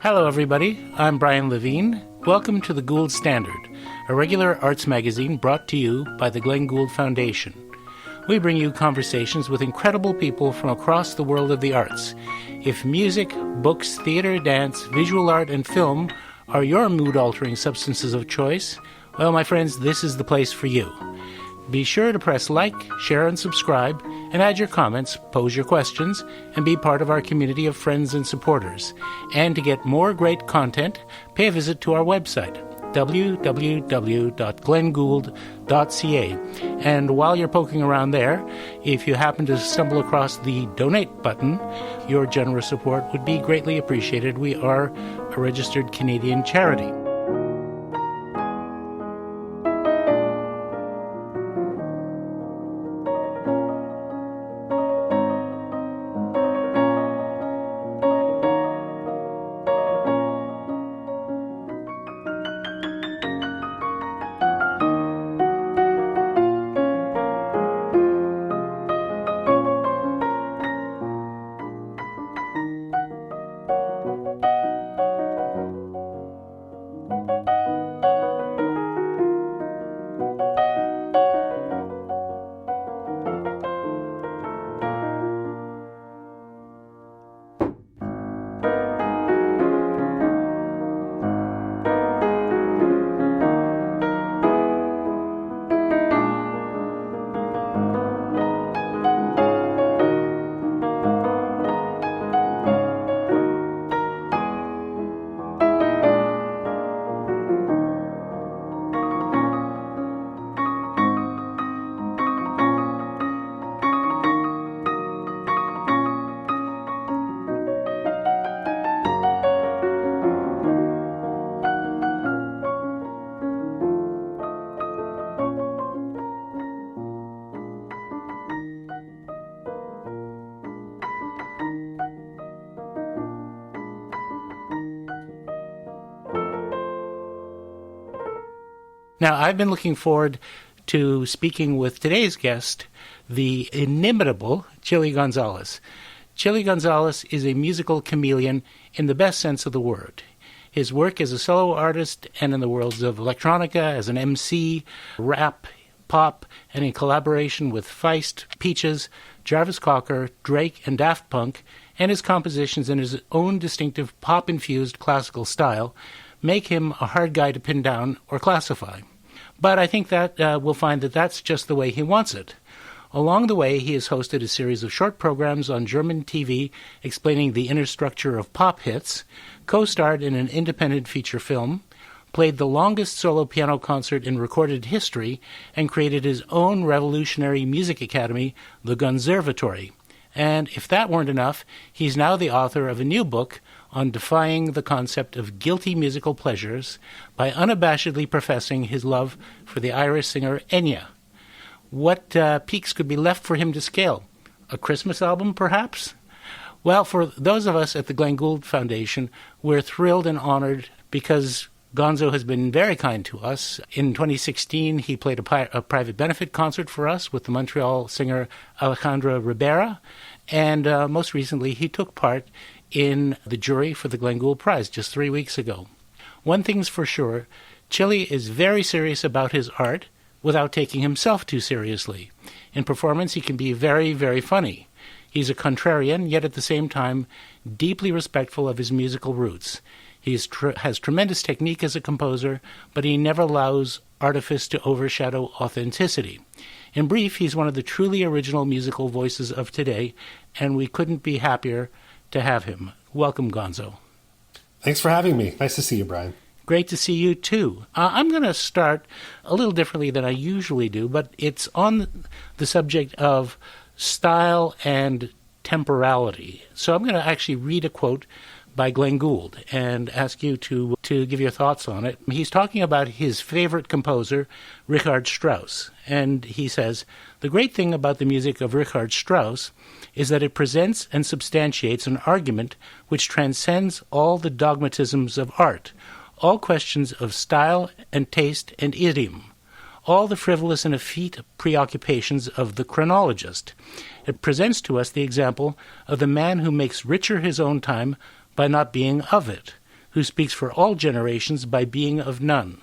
Hello, everybody. I'm Brian Levine. Welcome to the Gould Standard, a regular arts magazine brought to you by the Glenn Gould Foundation. We bring you conversations with incredible people from across the world of the arts. If music, books, theater, dance, visual art, and film are your mood-altering substances of choice, well, my friends, this is the place for you. Be sure to press like, share, and subscribe, and add your comments, pose your questions, and be part of our community of friends and supporters. And to get more great content, pay a visit to our website, www.glenngould.ca. And while you're poking around there, if you happen to stumble across the donate button, your generous support would be greatly appreciated. We are a registered Canadian charity. Now, I've been looking forward to speaking with today's guest, the inimitable Chili Gonzales. Chili Gonzales is a musical chameleon in the best sense of the word. His work as a solo artist and in the worlds of electronica, as an MC, rap, pop, and in collaboration with Feist, Peaches, Jarvis, Drake, and Daft Punk, and his compositions in his own distinctive pop-infused classical style, make him a hard guy to pin down or classify. But I think that we'll find that that's just the way he wants it. Along the way, he has hosted a series of short programs on German TV explaining the inner structure of pop hits, co-starred in an independent feature film, played the longest solo piano concert in recorded history, and created his own revolutionary music academy, the Gonzervatory. And if that weren't enough, he's now the author of a new book on defying the concept of guilty musical pleasures by unabashedly professing his love for the Irish singer Enya. What peaks could be left for him to scale? A Christmas album, perhaps? Well, for those of us at the Glenn Gould Foundation, we're thrilled and honored because Gonzo has been very kind to us. In 2016, he played a private benefit concert for us with the Montreal singer Alejandra Ribera, and most recently he took part in the jury for the Glenn Gould Prize just 3 weeks ago. One thing's for sure, Chili is very serious about his art without taking himself too seriously. In performance, he can be very, very funny. He's a contrarian, yet at the same time deeply respectful of his musical roots. He has tremendous technique as a composer, but he never allows artifice to overshadow authenticity. In brief, he's one of the truly original musical voices of today, and we couldn't be happier to have him. Welcome, Gonzo. Thanks for having me. Nice to see you, Brian. Great to see you, too. I'm going to start a little differently than I usually do, but it's on the subject of style and temporality. So I'm going to actually read a quote by Glenn Gould and ask you to give your thoughts on it. He's talking about his favorite composer, Richard Strauss, and he says, "The great thing about the music of Richard Strauss is that it presents and substantiates an argument which transcends all the dogmatisms of art, all questions of style and taste and idiom, all the frivolous and effete preoccupations of the chronologist. It presents to us the example of the man who makes richer his own time by not being of it. who speaks for all generations by being of none.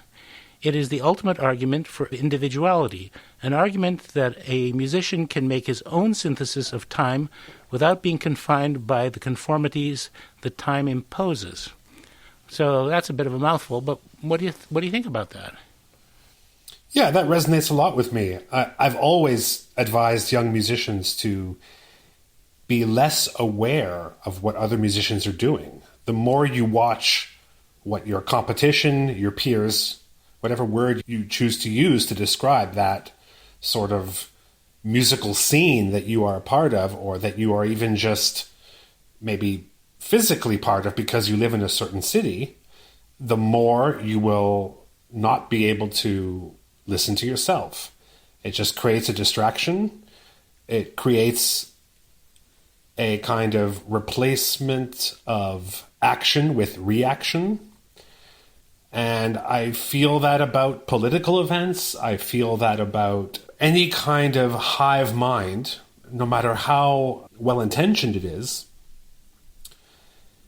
It is the ultimate argument for individuality, an argument that a musician can make his own synthesis of time without being confined by the conformities that time imposes. So that's a bit of a mouthful, but what do you think about that? Yeah, that resonates a lot with me. I've always advised young musicians to be less aware of what other musicians are doing. The more you watch what your competition, your peers, whatever word you choose to use to describe that sort of musical scene that you are a part of, or that you are even just maybe physically part of because you live in a certain city, the more you will not be able to listen to yourself. It just creates a distraction. It creates a kind of replacement of action with reaction. And I feel that about political events. I feel that about any kind of hive mind, no matter how well-intentioned it is,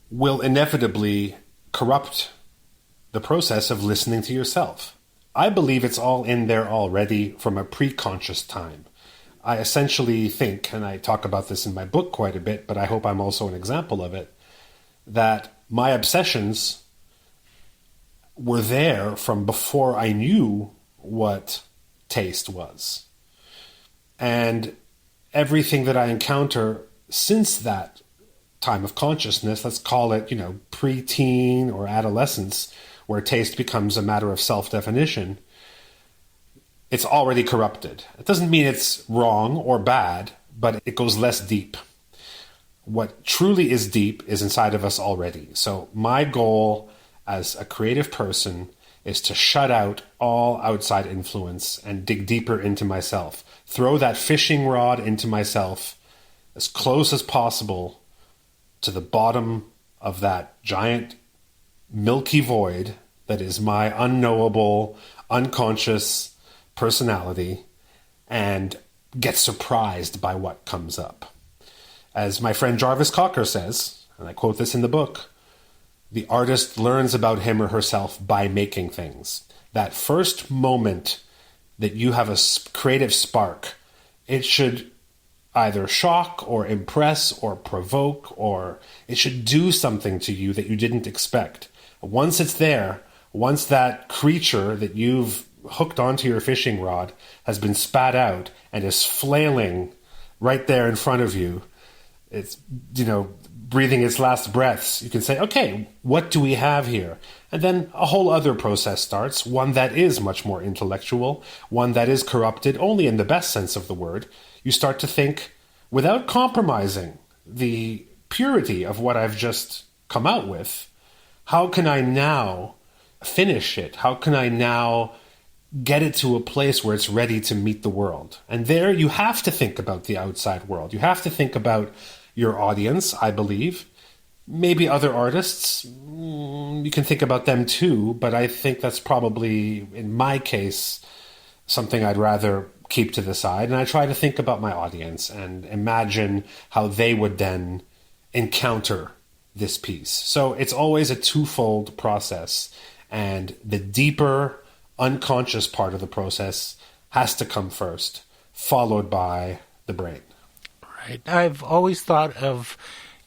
will inevitably corrupt the process of listening to yourself. I believe it's all in there already from a pre-conscious time. I essentially think, and I talk about this in my book quite a bit, but I hope I'm also an example of it, that my obsessions were there from before I knew what taste was. And everything that I encounter since that time of consciousness, let's call it, pre-teen or adolescence, where taste becomes a matter of self-definition, it's already corrupted. It doesn't mean it's wrong or bad, but it goes less deep. What truly is deep is inside of us already. So my goal as a creative person is to shut out all outside influence and dig deeper into myself. Throw that fishing rod into myself as close as possible to the bottom of that giant milky void that is my unknowable, unconscious personality, and get surprised by what comes up. As my friend Jarvis says, and I quote this in the book, the artist learns about him or herself by making things. That first moment that you have a creative spark, it should either shock or impress or provoke, or it should do something to you that you didn't expect. Once it's there, once that creature that you've hooked onto your fishing rod has been spat out and is flailing right there in front of you, it's, breathing its last breaths, you can say, okay, what do we have here? And then a whole other process starts, one that is much more intellectual, one that is corrupted only in the best sense of the word. You start to think, without compromising the purity of what I've just come out with, how can I now finish it? How can I now get it to a place where it's ready to meet the world? And there you have to think about the outside world. You have to think about your audience, I believe. Maybe other artists, you can think about them too, but I think that's probably, in my case, something I'd rather keep to the side. And I try to think about my audience and imagine how they would then encounter this piece. So it's always a twofold process, and the deeper unconscious part of the process has to come first, followed by the brain. Right. I've always thought of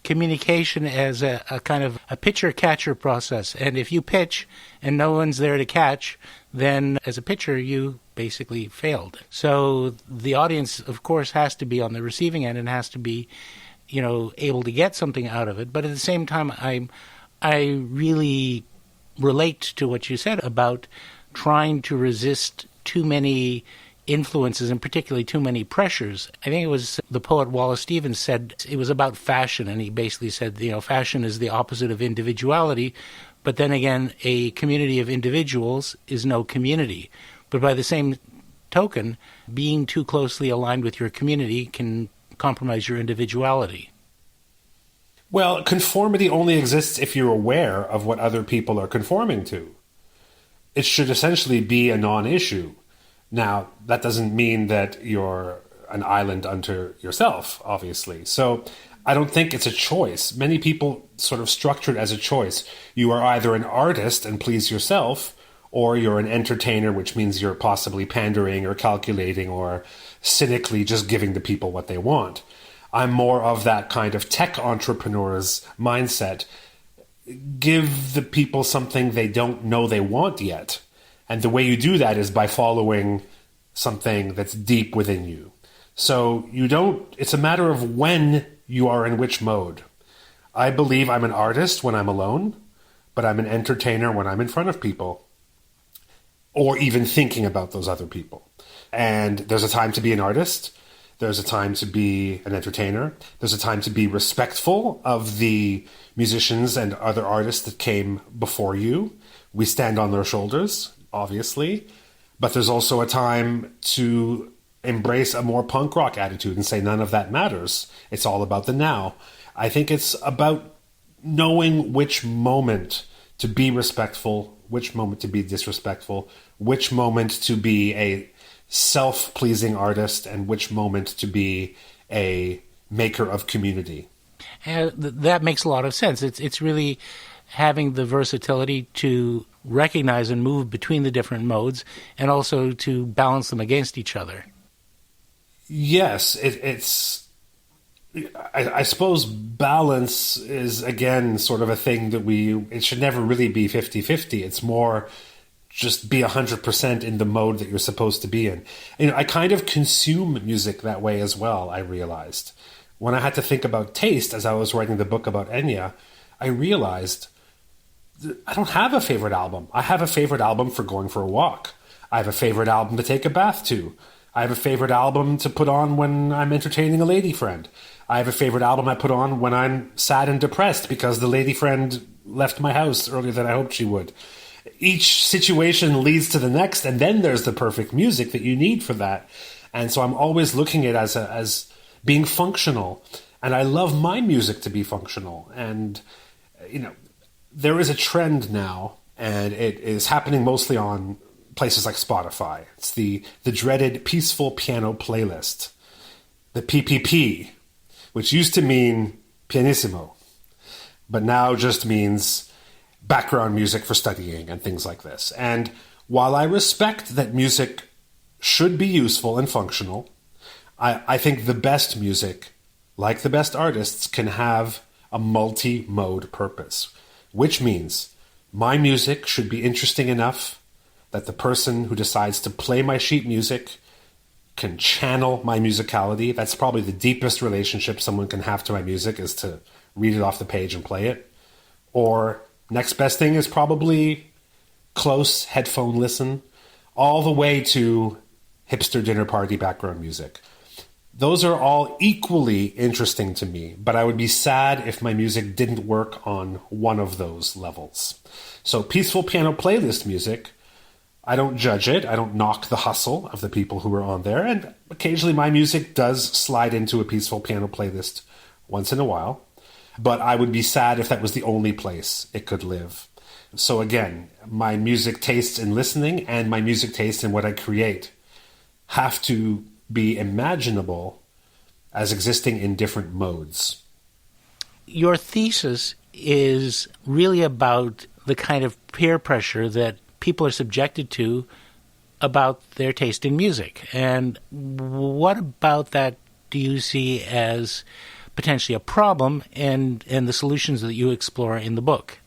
communication as a kind of a pitcher-catcher process. And if you pitch and no one's there to catch, then as a pitcher, you basically failed. So the audience, of course, has to be on the receiving end and has to be, able to get something out of it. But at the same time, I really relate to what you said about trying to resist too many influences, and particularly too many pressures. I think it was the poet Wallace Stevens said it was about fashion, and he basically said, fashion is the opposite of individuality, but then again, a community of individuals is no community. But by the same token, being too closely aligned with your community can compromise your individuality. Well, conformity only exists if you're aware of what other people are conforming to. It should essentially be a non-issue. Now, that doesn't mean that you're an island unto yourself, obviously. So I don't think it's a choice. Many people sort of structure it as a choice. You are either an artist and please yourself, or you're an entertainer, which means you're possibly pandering or calculating or cynically just giving the people what they want. I'm more of that kind of tech entrepreneur's mindset. Give the people something they don't know they want yet. And the way you do that is by following something that's deep within you. So it's a matter of when you are in which mode. I believe I'm an artist when I'm alone, but I'm an entertainer when I'm in front of people, or even thinking about those other people. And there's a time to be an artist. There's a time to be an entertainer. There's a time to be respectful of the musicians and other artists that came before you. We stand on their shoulders, obviously. But there's also a time to embrace a more punk rock attitude and say none of that matters. It's all about the now. I think it's about knowing which moment to be respectful, which moment to be disrespectful, which moment to be a self-pleasing artist, and which moment to be a maker of community. And that makes a lot of sense. It's really having the versatility to recognize and move between the different modes, and also to balance them against each other. Yes, I suppose balance is, again, sort of a thing that it should never really be 50-50. It's more just be 100% in the mode that you're supposed to be in. I kind of consume music that way as well, I realized. When I had to think about taste as I was writing the book about Enya, I realized that I don't have a favorite album. I have a favorite album for going for a walk. I have a favorite album to take a bath to. I have a favorite album to put on when I'm entertaining a lady friend. I have a favorite album I put on when I'm sad and depressed because the lady friend left my house earlier than I hoped she would. Each situation leads to the next, and then there's the perfect music that you need for that. And so I'm always looking at it as being functional. And I love my music to be functional. And, there is a trend now, and it is happening mostly on places like Spotify. It's the dreaded peaceful piano playlist, the PPP, which used to mean pianissimo, but now just means background music for studying and things like this. And while I respect that music should be useful and functional, I think the best music, like the best artists, can have a multi-mode purpose, which means my music should be interesting enough that the person who decides to play my sheet music can channel my musicality. That's probably the deepest relationship someone can have to my music, is to read it off the page and play it. Or next best thing is probably close headphone listen, all the way to hipster dinner party background music. Those are all equally interesting to me, but I would be sad if my music didn't work on one of those levels. So peaceful piano playlist music, I don't judge it. I don't knock the hustle of the people who are on there. And occasionally my music does slide into a peaceful piano playlist once in a while. But I would be sad if that was the only place it could live. So again, my music tastes in listening and my music taste in what I create have to be imaginable as existing in different modes. Your thesis is really about the kind of peer pressure that people are subjected to about their taste in music. And what about that do you see as potentially a problem, and the solutions that you explore in the book?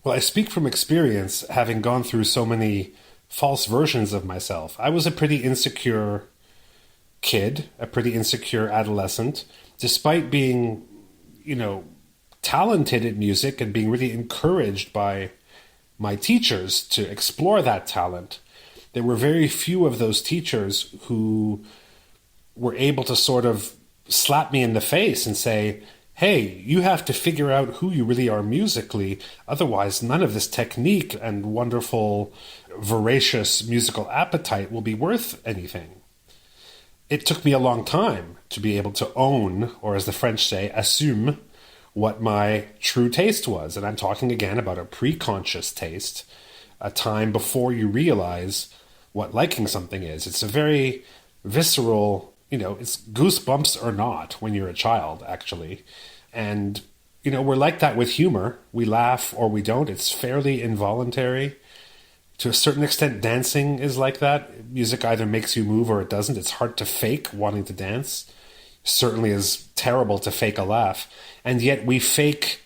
Well, I speak from experience, having gone through so many false versions of myself. I was a pretty insecure kid, a pretty insecure adolescent, despite being, talented at music and being really encouraged by my teachers to explore that talent. There were very few of those teachers who were able to sort of slap me in the face and say, hey, you have to figure out who you really are musically. Otherwise, none of this technique and wonderful, voracious musical appetite will be worth anything. It took me a long time to be able to own, or as the French say, assume, what my true taste was. And I'm talking again about a pre-conscious taste, a time before you realize what liking something is. It's a very visceral it's goosebumps or not when you're a child, actually. And, we're like that with humor. We laugh or we don't. It's fairly involuntary. To a certain extent, dancing is like that. Music either makes you move or it doesn't. It's hard to fake wanting to dance. Certainly is terrible to fake a laugh. And yet we fake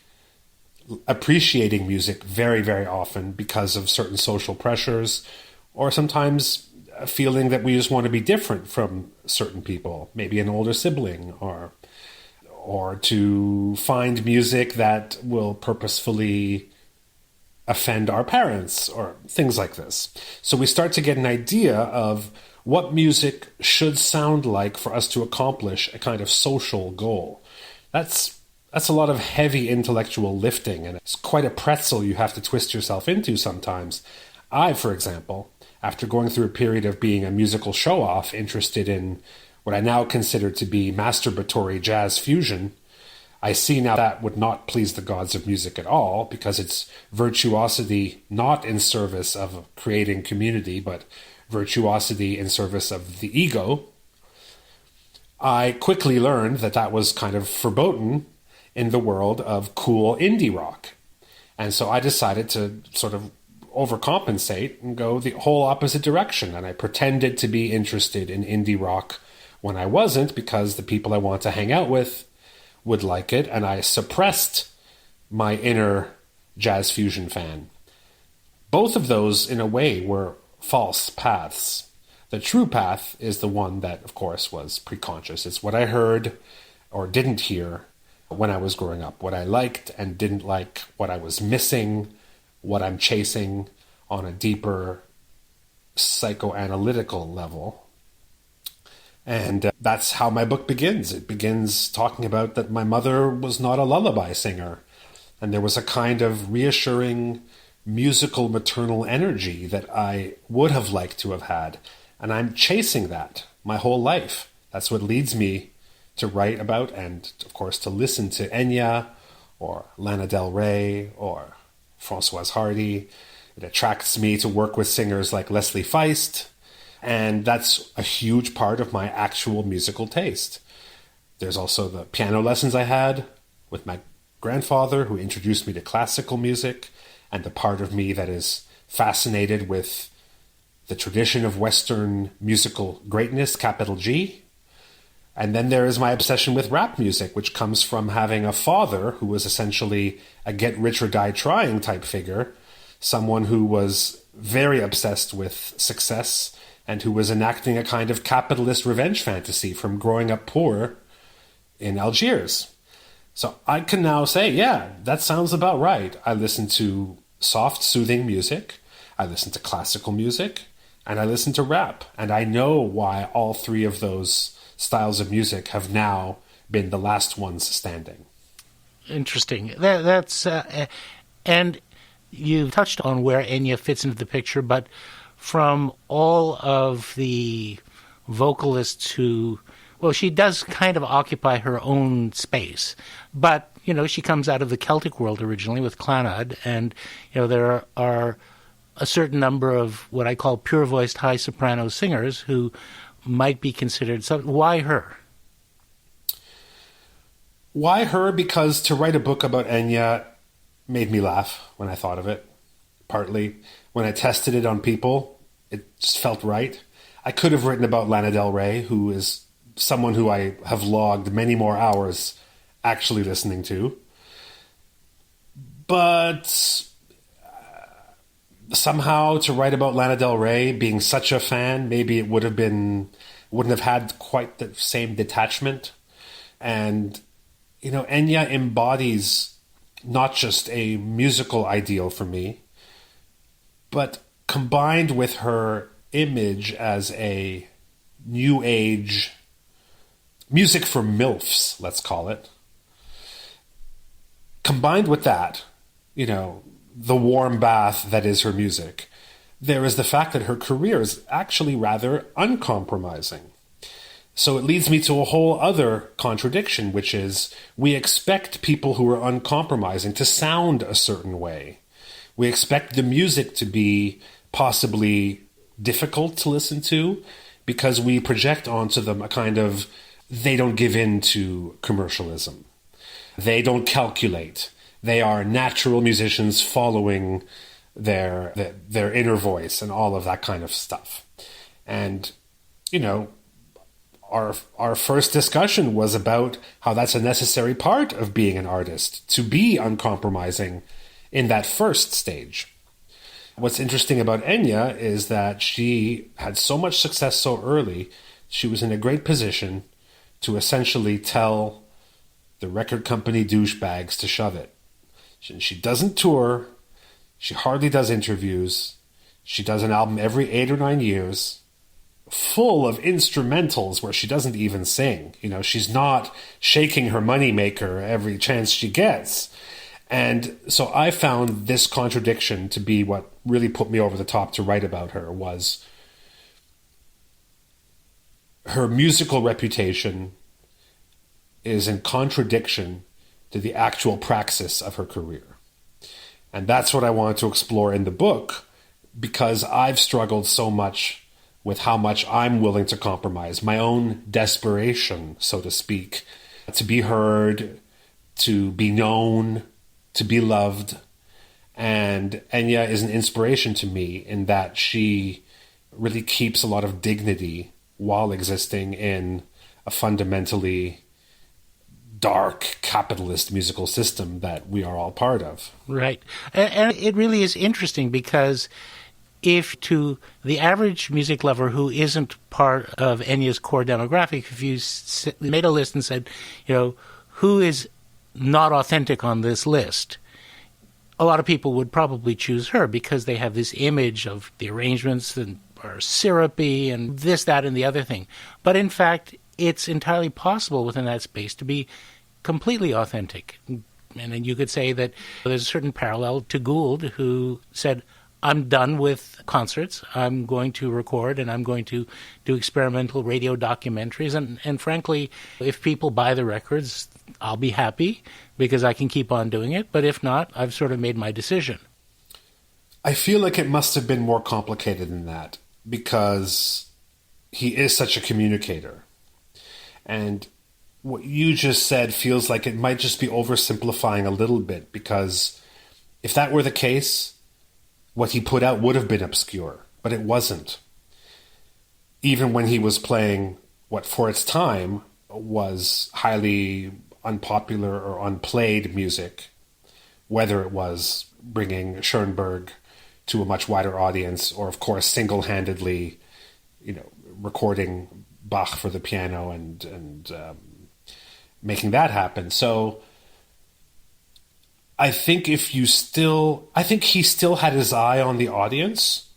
appreciating music very, very often because of certain social pressures, or sometimes a feeling that we just want to be different from certain people, maybe an older sibling, or to find music that will purposefully offend our parents, or things like this. So we start to get an idea of what music should sound like for us to accomplish a kind of social goal. That's a lot of heavy intellectual lifting, and it's quite a pretzel you have to twist yourself into sometimes. I, for example, after going through a period of being a musical show-off interested in what I now consider to be masturbatory jazz fusion, I see now that would not please the gods of music at all, because it's virtuosity not in service of creating community, but virtuosity in service of the ego. I quickly learned that was kind of verboten in the world of cool indie rock. And so I decided to sort of overcompensate and go the whole opposite direction. And I pretended to be interested in indie rock when I wasn't, because the people I want to hang out with would like it. And I suppressed my inner jazz fusion fan. Both of those, in a way, were false paths. The true path is the one that, of course, was preconscious. It's what I heard or didn't hear when I was growing up, what I liked and didn't like, what I was missing, what I'm chasing on a deeper psychoanalytical level. And that's how my book begins. It begins talking about that my mother was not a lullaby singer, and there was a kind of reassuring musical maternal energy that I would have liked to have had. And I'm chasing that my whole life. That's what leads me to write about and, of course, to listen to Enya or Lana Del Rey or Françoise Hardy. It attracts me to work with singers like Leslie Feist. And that's a huge part of my actual musical taste. There's also the piano lessons I had with my grandfather, who introduced me to classical music, and the part of me that is fascinated with the tradition of Western musical greatness, capital G. And then there is my obsession with rap music, which comes from having a father who was essentially a get-rich-or-die-trying type figure, someone who was very obsessed with success and who was enacting a kind of capitalist revenge fantasy from growing up poor in Algiers. So I can now say, yeah, that sounds about right. I listen to soft, soothing music, I listen to classical music, and I listen to rap. And I know why all three of those styles of music have now been the last ones standing. Interesting. And you touched on where Enya fits into the picture, but from all of the vocalists who, well, she does kind of occupy her own space, but, she comes out of the Celtic world originally with Clannad, and, there are a certain number of what I call pure-voiced high soprano singers who might be considered. So why her? Why her? Because to write a book about Enya made me laugh when I thought of it. Partly when I tested it on people, it just felt right. I could have written about Lana Del Rey, who is someone who I have logged many more hours actually listening to. But somehow to write about Lana Del Rey, being such a fan, maybe it wouldn't have had quite the same detachment. And, Enya embodies not just a musical ideal for me, but combined with her image as a new age music for MILFs, let's call it, combined with that, the warm bath that is her music, there is the fact that her career is actually rather uncompromising. So it leads me to a whole other contradiction, which is we expect people who are uncompromising to sound a certain way. We expect the music to be possibly difficult to listen to, because we project onto them a kind of, they don't give in to commercialism. They don't calculate. They are natural musicians following their inner voice and all of that kind of stuff. And, you know, our first discussion was about how that's a necessary part of being an artist, to be uncompromising in that first stage. What's interesting about Enya is that she had so much success so early, she was in a great position to essentially tell the record company douchebags to shove it. She doesn't tour. She hardly does interviews. She does an album every 8 or 9 years, full of instrumentals where she doesn't even sing. You know, she's not shaking her moneymaker every chance she gets. And so I found this contradiction to be what really put me over the top to write about her, was her musical reputation is in contradiction to the actual praxis of her career. And that's what I wanted to explore in the book, because I've struggled so much with how much I'm willing to compromise, my own desperation, so to speak, to be heard, to be known, to be loved. And Enya is an inspiration to me in that she really keeps a lot of dignity while existing in a fundamentally dark capitalist musical system that we are all part of. Right. And it really is interesting, because if to the average music lover who isn't part of Enya's core demographic, if you made a list and said, you know, who is not authentic on this list, a lot of people would probably choose her, because they have this image of the arrangements and are syrupy and this, that, and the other thing. But in fact, it's entirely possible within that space to be completely authentic. And then you could say that there's a certain parallel to Gould, who said, I'm done with concerts. I'm going to record, and I'm going to do experimental radio documentaries. And frankly, if people buy the records, I'll be happy, because I can keep on doing it. But if not, I've sort of made my decision. I feel like it must have been more complicated than that, because he is such a communicator. And what you just said feels like it might just be oversimplifying a little bit, because if that were the case, what he put out would have been obscure, but it wasn't. Even when he was playing what for its time was highly unpopular or unplayed music, whether it was bringing Schoenberg to a much wider audience, or of course single-handedly, you know, recording Bach for the piano and making that happen. So I think he still had his eye on the audience,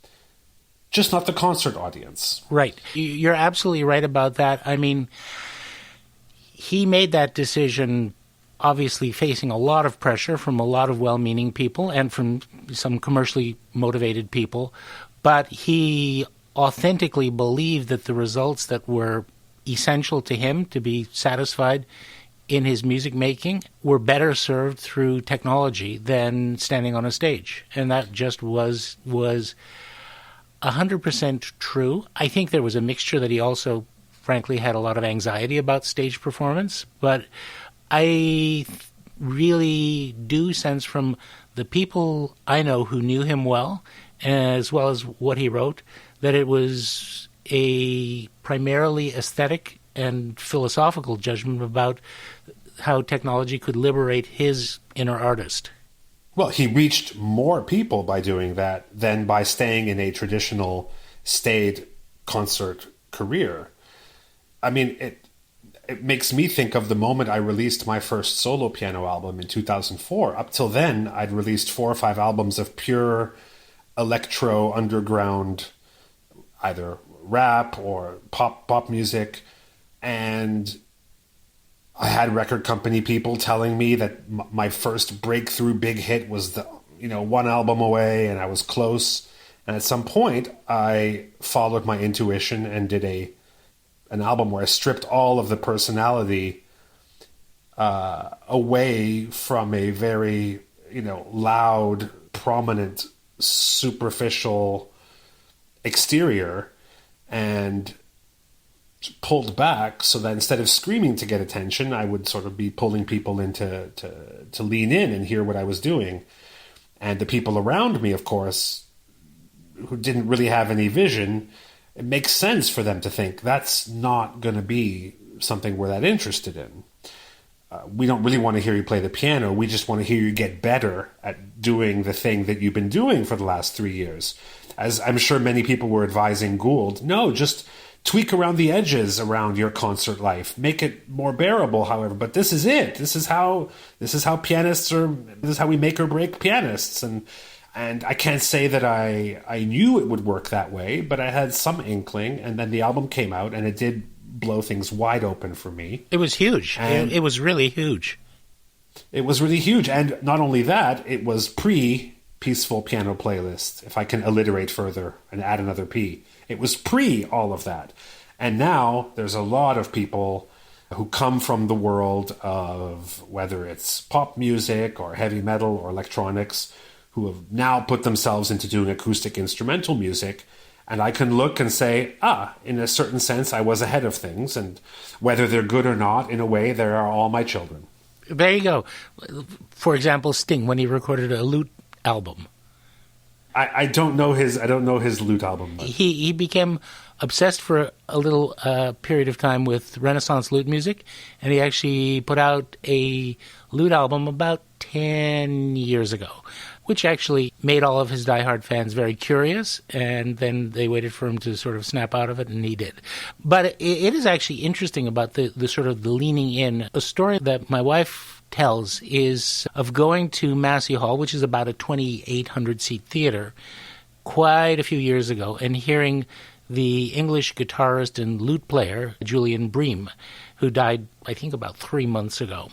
just not the concert audience. Right. You're absolutely right about that. I mean, he made that decision obviously facing a lot of pressure from a lot of well-meaning people and from some commercially motivated people, but he authentically believed that the results that were essential to him to be satisfied in his music making were better served through technology than standing on a stage. And that just was 100% true. I think there was a mixture that he also, frankly, had a lot of anxiety about stage performance. But I really do sense from the people I know who knew him well as what he wrote, that it was a primarily aesthetic and philosophical judgment about how technology could liberate his inner artist. Well, he reached more people by doing that than by staying in a traditional staid concert career. I mean, it makes me think of the moment I released my first solo piano album in 2004. Up till then, I'd released 4 or 5 albums of pure electro underground, either rap or pop music, and I had record company people telling me that my first breakthrough big hit was one album away, and I was close. And at some point, I followed my intuition and did an album where I stripped all of the personality away from a very loud, prominent, superficial exterior, and pulled back so that instead of screaming to get attention, I would sort of be pulling people in to lean in and hear what I was doing. And the people around me, of course, who didn't really have any vision, it makes sense for them to think that's not going to be something we're that interested in. We don't really want to hear you play the piano. We just want to hear you get better at doing the thing that you've been doing for the last 3 years. As I'm sure many people were advising Gould, no, just tweak around the edges around your concert life. Make it more bearable, however. But this is it. This is how pianists are. This is how we make or break pianists. And I can't say that I knew it would work that way, but I had some inkling. And then the album came out, and it did blow things wide open for me. It was huge. And it was really huge. It was really huge. And not only that, it was pre-Peaceful Piano Playlist, if I can alliterate further and add another P. It was pre all of that. And now there's a lot of people who come from the world of whether it's pop music or heavy metal or electronics, who have now put themselves into doing acoustic instrumental music. And I can look and say, in a certain sense, I was ahead of things. And whether they're good or not, in a way, they are all my children. There you go. For example, Sting, when he recorded a lute album. I don't know his lute album. But. He became obsessed for a little period of time with Renaissance lute music, and he actually put out a lute album about 10 years ago, which actually made all of his diehard fans very curious, and then they waited for him to sort of snap out of it, and he did. But it is actually interesting about the sort of the leaning in. A story that my wife tells is of going to Massey Hall, which is about a 2,800-seat theater, quite a few years ago, and hearing the English guitarist and lute player, Julian Bream, who died, I think, about 3 months ago.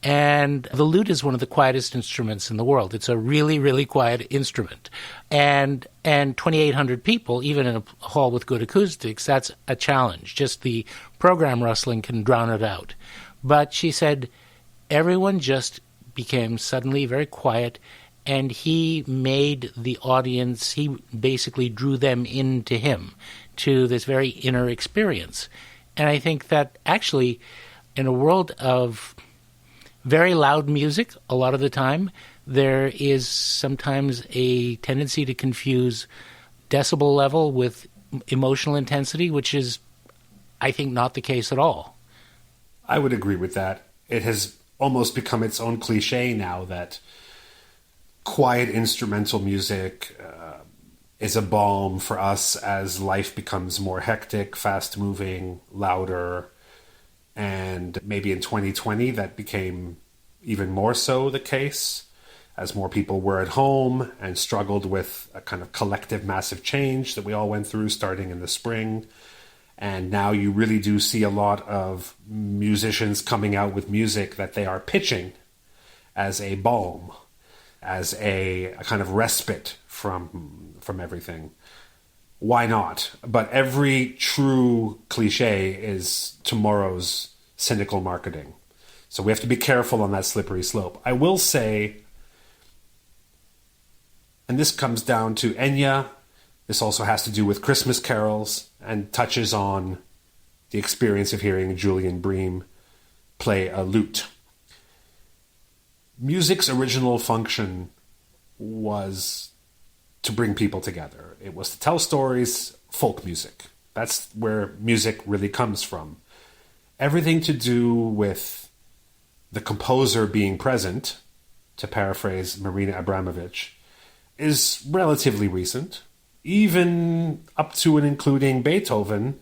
And the lute is one of the quietest instruments in the world. It's a really, really quiet instrument. And 2,800 people, even in a hall with good acoustics, that's a challenge. Just the program rustling can drown it out. But she said everyone just became suddenly very quiet, and he made the audience, he basically drew them into him, to this very inner experience. And I think that actually, in a world of very loud music, a lot of the time, there is sometimes a tendency to confuse decibel level with emotional intensity, which is, I think, not the case at all. I would agree with that. It has almost become its own cliche now that quiet instrumental music is a balm for us as life becomes more hectic, fast-moving, louder. And maybe in 2020 that became even more so the case as more people were at home and struggled with a kind of collective massive change that we all went through starting in the spring. And now you really do see a lot of musicians coming out with music that they are pitching as a balm, as a kind of respite from everything. Why not? But every true cliche is tomorrow's cynical marketing. So we have to be careful on that slippery slope. I will say, and this comes down to Enya, this also has to do with Christmas carols and touches on the experience of hearing Julian Bream play a lute. Music's original function was to bring people together. It was to tell stories, folk music. That's where music really comes from. Everything to do with the composer being present, to paraphrase Marina Abramovich, is relatively recent. Even up to and including Beethoven,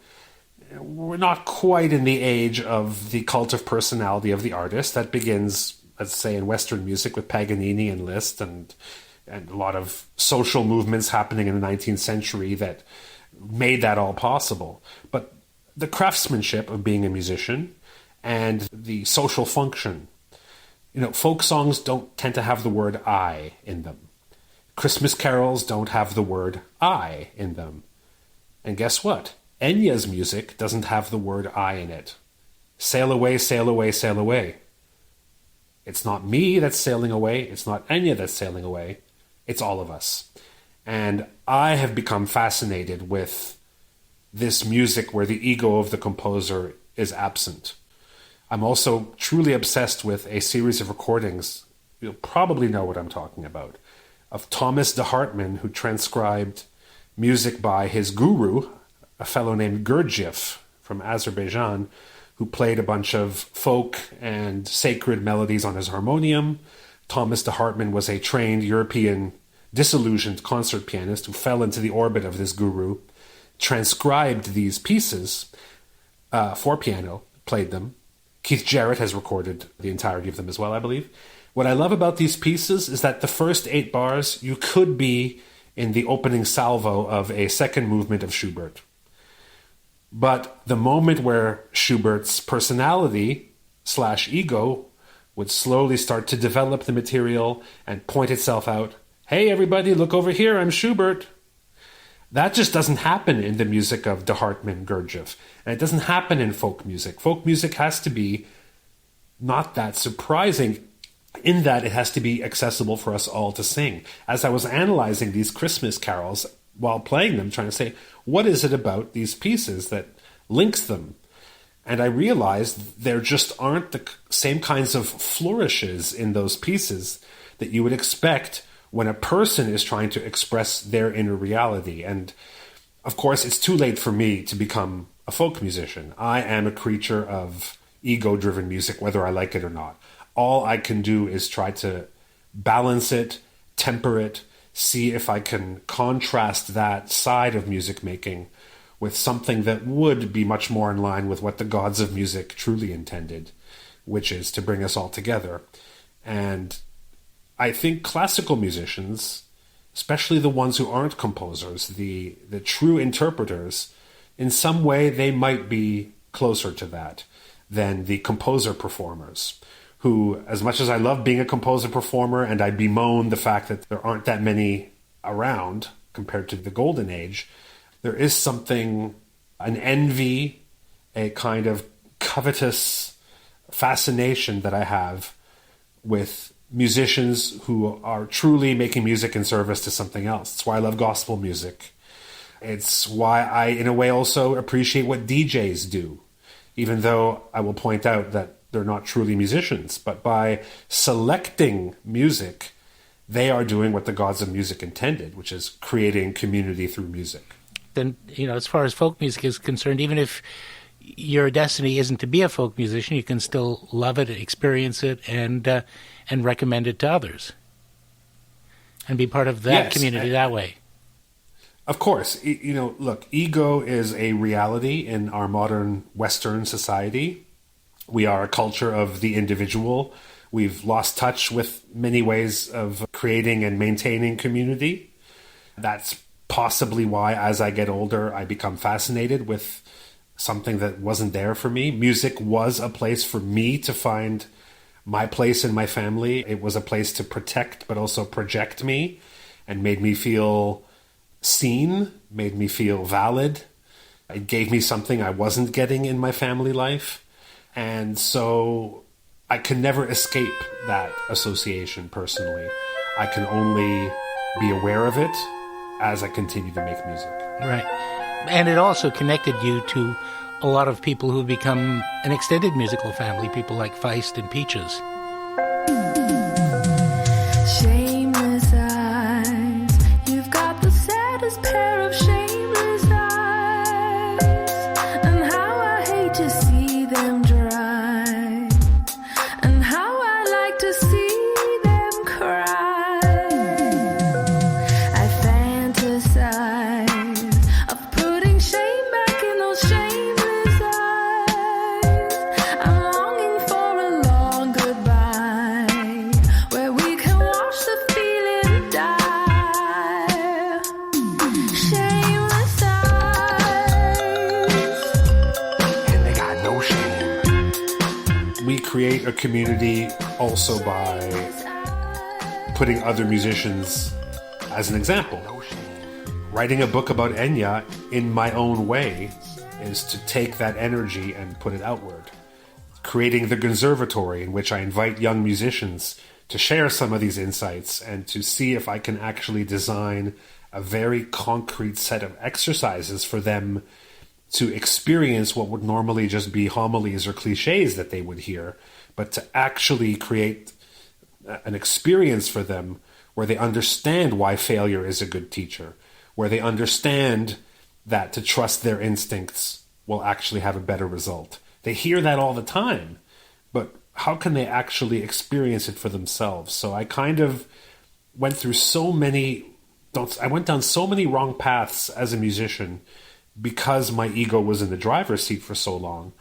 we're not quite in the age of the cult of personality of the artist. That begins, let's say, in Western music with Paganini and Liszt and a lot of social movements happening in the 19th century that made that all possible. But the craftsmanship of being a musician and the social function. Folk songs don't tend to have the word I in them. Christmas carols don't have the word I in them. And guess what? Enya's music doesn't have the word I in it. Sail away, sail away, sail away. It's not me that's sailing away. It's not Enya that's sailing away. It's all of us. And I have become fascinated with this music where the ego of the composer is absent. I'm also truly obsessed with a series of recordings, you'll probably know what I'm talking about, of Thomas de Hartmann, who transcribed music by his guru, a fellow named Gurdjieff from Azerbaijan, who played a bunch of folk and sacred melodies on his harmonium. Thomas de Hartmann was a trained European disillusioned concert pianist who fell into the orbit of this guru, transcribed these pieces for piano, played them. Keith Jarrett has recorded the entirety of them as well, I believe. What I love about these pieces is that the first 8 bars, you could be in the opening salvo of a second movement of Schubert. But the moment where Schubert's personality / ego would slowly start to develop the material and point itself out, hey everybody, look over here, I'm Schubert. That just doesn't happen in the music of de Hartmann, Gurdjieff. And it doesn't happen in folk music. Folk music has to be not that surprising in that it has to be accessible for us all to sing. As I was analyzing these Christmas carols while playing them, trying to say, what is it about these pieces that links them? And I realized there just aren't the same kinds of flourishes in those pieces that you would expect when a person is trying to express their inner reality. And of course, it's too late for me to become a folk musician. I am a creature of ego-driven music, whether I like it or not. All I can do is try to balance it, temper it, see if I can contrast that side of music making with something that would be much more in line with what the gods of music truly intended, which is to bring us all together. And I think classical musicians, especially the ones who aren't composers, the true interpreters, in some way they might be closer to that than the composer performers, who, as much as I love being a composer performer and I bemoan the fact that there aren't that many around compared to the golden age, there is something, an envy, a kind of covetous fascination that I have with musicians who are truly making music in service to something else. It's why I love gospel music. It's why I, in a way, also appreciate what DJs do, even though I will point out that they're not truly musicians. But by selecting music, they are doing what the gods of music intended, which is creating community through music. Then, as far as folk music is concerned, even if your destiny isn't to be a folk musician, you can still love it, experience it, and recommend it to others, and be part of that community that way. Of course, look, ego is a reality in our modern Western society. We are a culture of the individual. We've lost touch with many ways of creating and maintaining community. That's possibly why, as I get older, I become fascinated with something that wasn't there for me. Music was a place for me to find my place in my family. It was a place to protect but also project me, and made me feel seen, made me feel valid. It gave me something I wasn't getting in my family life. And so I can never escape that association personally. I can only be aware of it as I continue to make music. Right. And it also connected you to a lot of people who become an extended musical family, people like Feist and Peaches. Shameless eyes, you've got the saddest pair of shameless eyes, and how I hate to see them dry, and how I like to see them cry. I fantasize of putting shame back in those shameless eyes. I'm longing for a long goodbye, where we can watch the feeling die. Shameless eyes. And they got no shame. We create a community also by putting other musicians as an example. Writing a book about Enya in my own way is to take that energy and put it outward. Creating the Conservatory, in which I invite young musicians to share some of these insights and to see if I can actually design a very concrete set of exercises for them to experience what would normally just be homilies or cliches that they would hear, but to actually create an experience for them where they understand why failure is a good teacher, where they understand that to trust their instincts will actually have a better result. They hear that all the time, but how can they actually experience it for themselves? So I kind of went through I went down so many wrong paths as a musician because my ego was in the driver's seat for so long.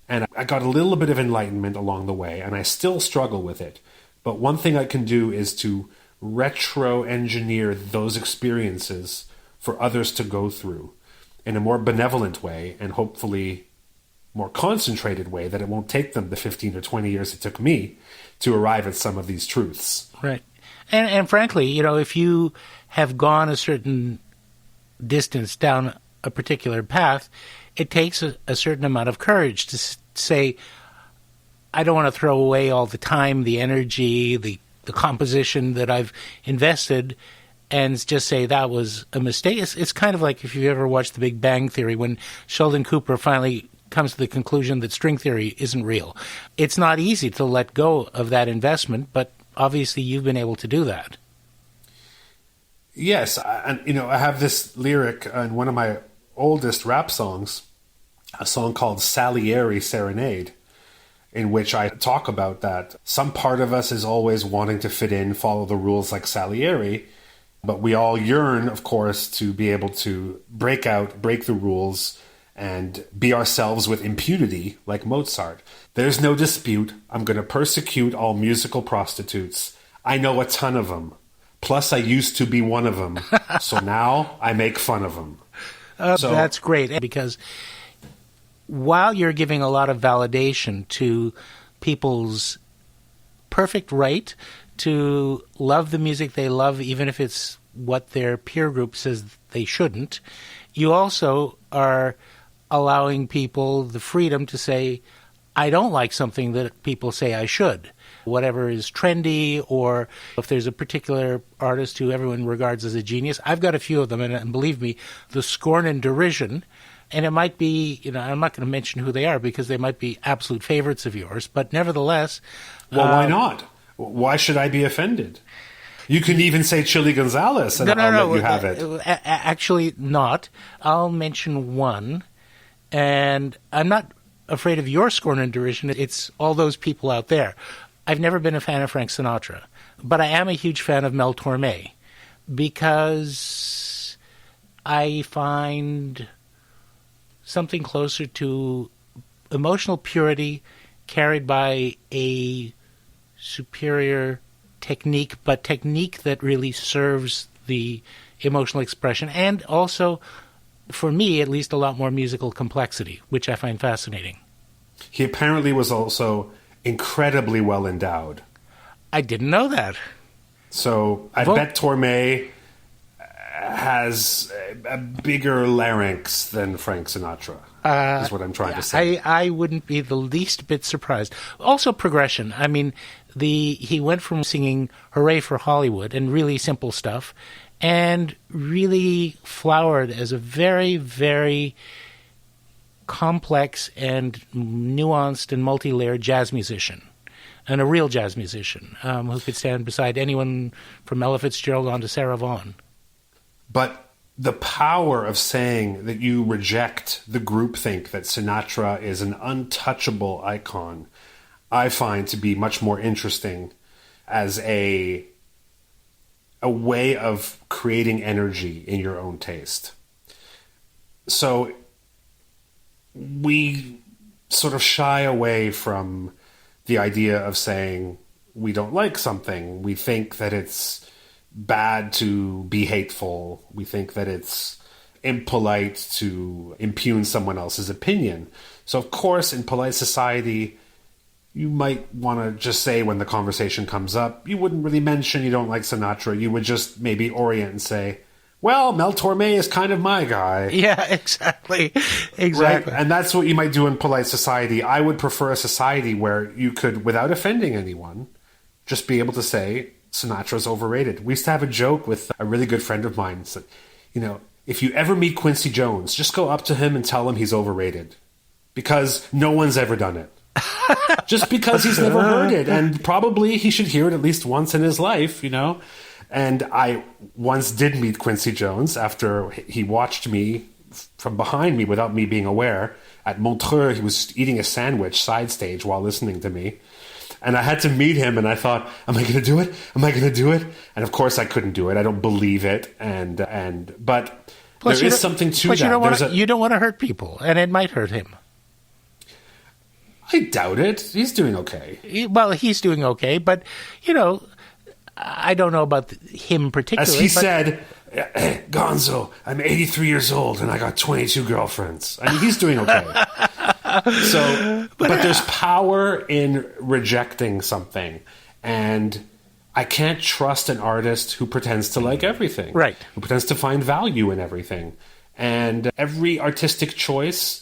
And I got a little bit of enlightenment along the way, and I still struggle with it. But one thing I can do is to retro-engineer those experiences for others to go through in a more benevolent way, and hopefully more concentrated way, that it won't take them the 15 or 20 years it took me to arrive at some of these truths. Right. And frankly, you know, if you have gone a certain distance down a particular path, it takes a certain amount of courage to say, I don't want to throw away all the time, the energy, the composition that I've invested, and just say that was a mistake. It's kind of like if you've ever watched The Big Bang Theory, when Sheldon Cooper finally comes to the conclusion that string theory isn't real. It's not easy to let go of that investment, but obviously you've been able to do that. Yes, and I have this lyric in one of my oldest rap songs, a song called Salieri Serenade, in which I talk about that some part of us is always wanting to fit in, follow the rules like Salieri, but we all yearn, of course, to be able to break the rules, and be ourselves with impunity like Mozart. There's no dispute. I'm going to persecute all musical prostitutes. I know a ton of them. Plus, I used to be one of them. So now I make fun of them. That's great, because while you're giving a lot of validation to people's perfect right to love the music they love, even if it's what their peer group says they shouldn't, you also are allowing people the freedom to say, I don't like something that people say I should. Whatever is trendy, or if there's a particular artist who everyone regards as a genius. I've got a few of them, and believe me, the scorn and derision, and it might be, I'm not going to mention who they are because they might be absolute favorites of yours, but nevertheless... Well, why not? Why should I be offended? You can even say Chili Gonzales, and I'll let you have it. Actually, not. I'll mention one, and I'm not afraid of your scorn and derision. It's all those people out there. I've never been a fan of Frank Sinatra, but I am a huge fan of Mel Torme, because I find something closer to emotional purity carried by a superior technique, but technique that really serves the emotional expression, and also, for me at least, a lot more musical complexity, which I find fascinating. He apparently was also incredibly well endowed. I didn't know that. So I bet Torme has a bigger larynx than Frank Sinatra, is what I'm trying to say. I wouldn't be the least bit surprised. Also progression. I mean, he went from singing Hooray for Hollywood and really simple stuff, and really flowered as a very, very complex and nuanced and multi-layered jazz musician, and a real jazz musician who could stand beside anyone from Ella Fitzgerald on to Sarah Vaughan. But the power of saying that you reject the groupthink that Sinatra is an untouchable icon, I find to be much more interesting as a way of creating energy in your own taste. So we sort of shy away from the idea of saying we don't like something. We think that it's bad to be hateful. We think that it's impolite to impugn someone else's opinion. So, of course, in polite society, you might want to just say when the conversation comes up, you wouldn't really mention you don't like Sinatra. You would just maybe orient and say, well, Mel Torme is kind of my guy. Yeah, exactly. Right? And that's what you might do in polite society. I would prefer a society where you could, without offending anyone, just be able to say Sinatra's overrated. We used to have a joke with a really good friend of mine. So, if you ever meet Quincy Jones, just go up to him and tell him he's overrated. Because no one's ever done it. Just because he's never heard it. And probably he should hear it at least once in his life, you know? And I once did meet Quincy Jones after he watched me from behind me without me being aware. At Montreux, he was eating a sandwich side stage while listening to me. And I had to meet him, and I thought, am I going to do it? Am I going to do it? And of course I couldn't do it. I don't believe it. But plus there is something to that. You don't want to hurt people, and it might hurt him. I doubt it. He's doing okay. Well, he's doing okay, but, you know, I don't know about him particularly. As he said, Gonzo, I'm 83 years old and I got 22 girlfriends. I mean, he's doing okay. But there's power in rejecting something. And I can't trust an artist who pretends to like everything. Right. Who pretends to find value in everything. And every artistic choice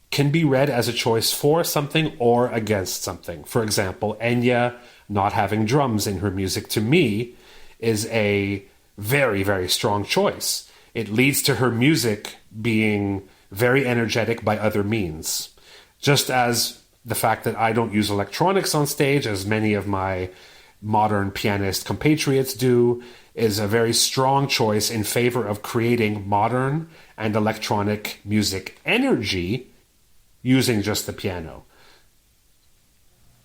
can be read as a choice for something or against something. For example, Enya not having drums in her music, to me, is a very, very strong choice. It leads to her music being very energetic by other means. Just as the fact that I don't use electronics on stage, as many of my modern pianist compatriots do, is a very strong choice in favor of creating modern and electronic music energy using just the piano.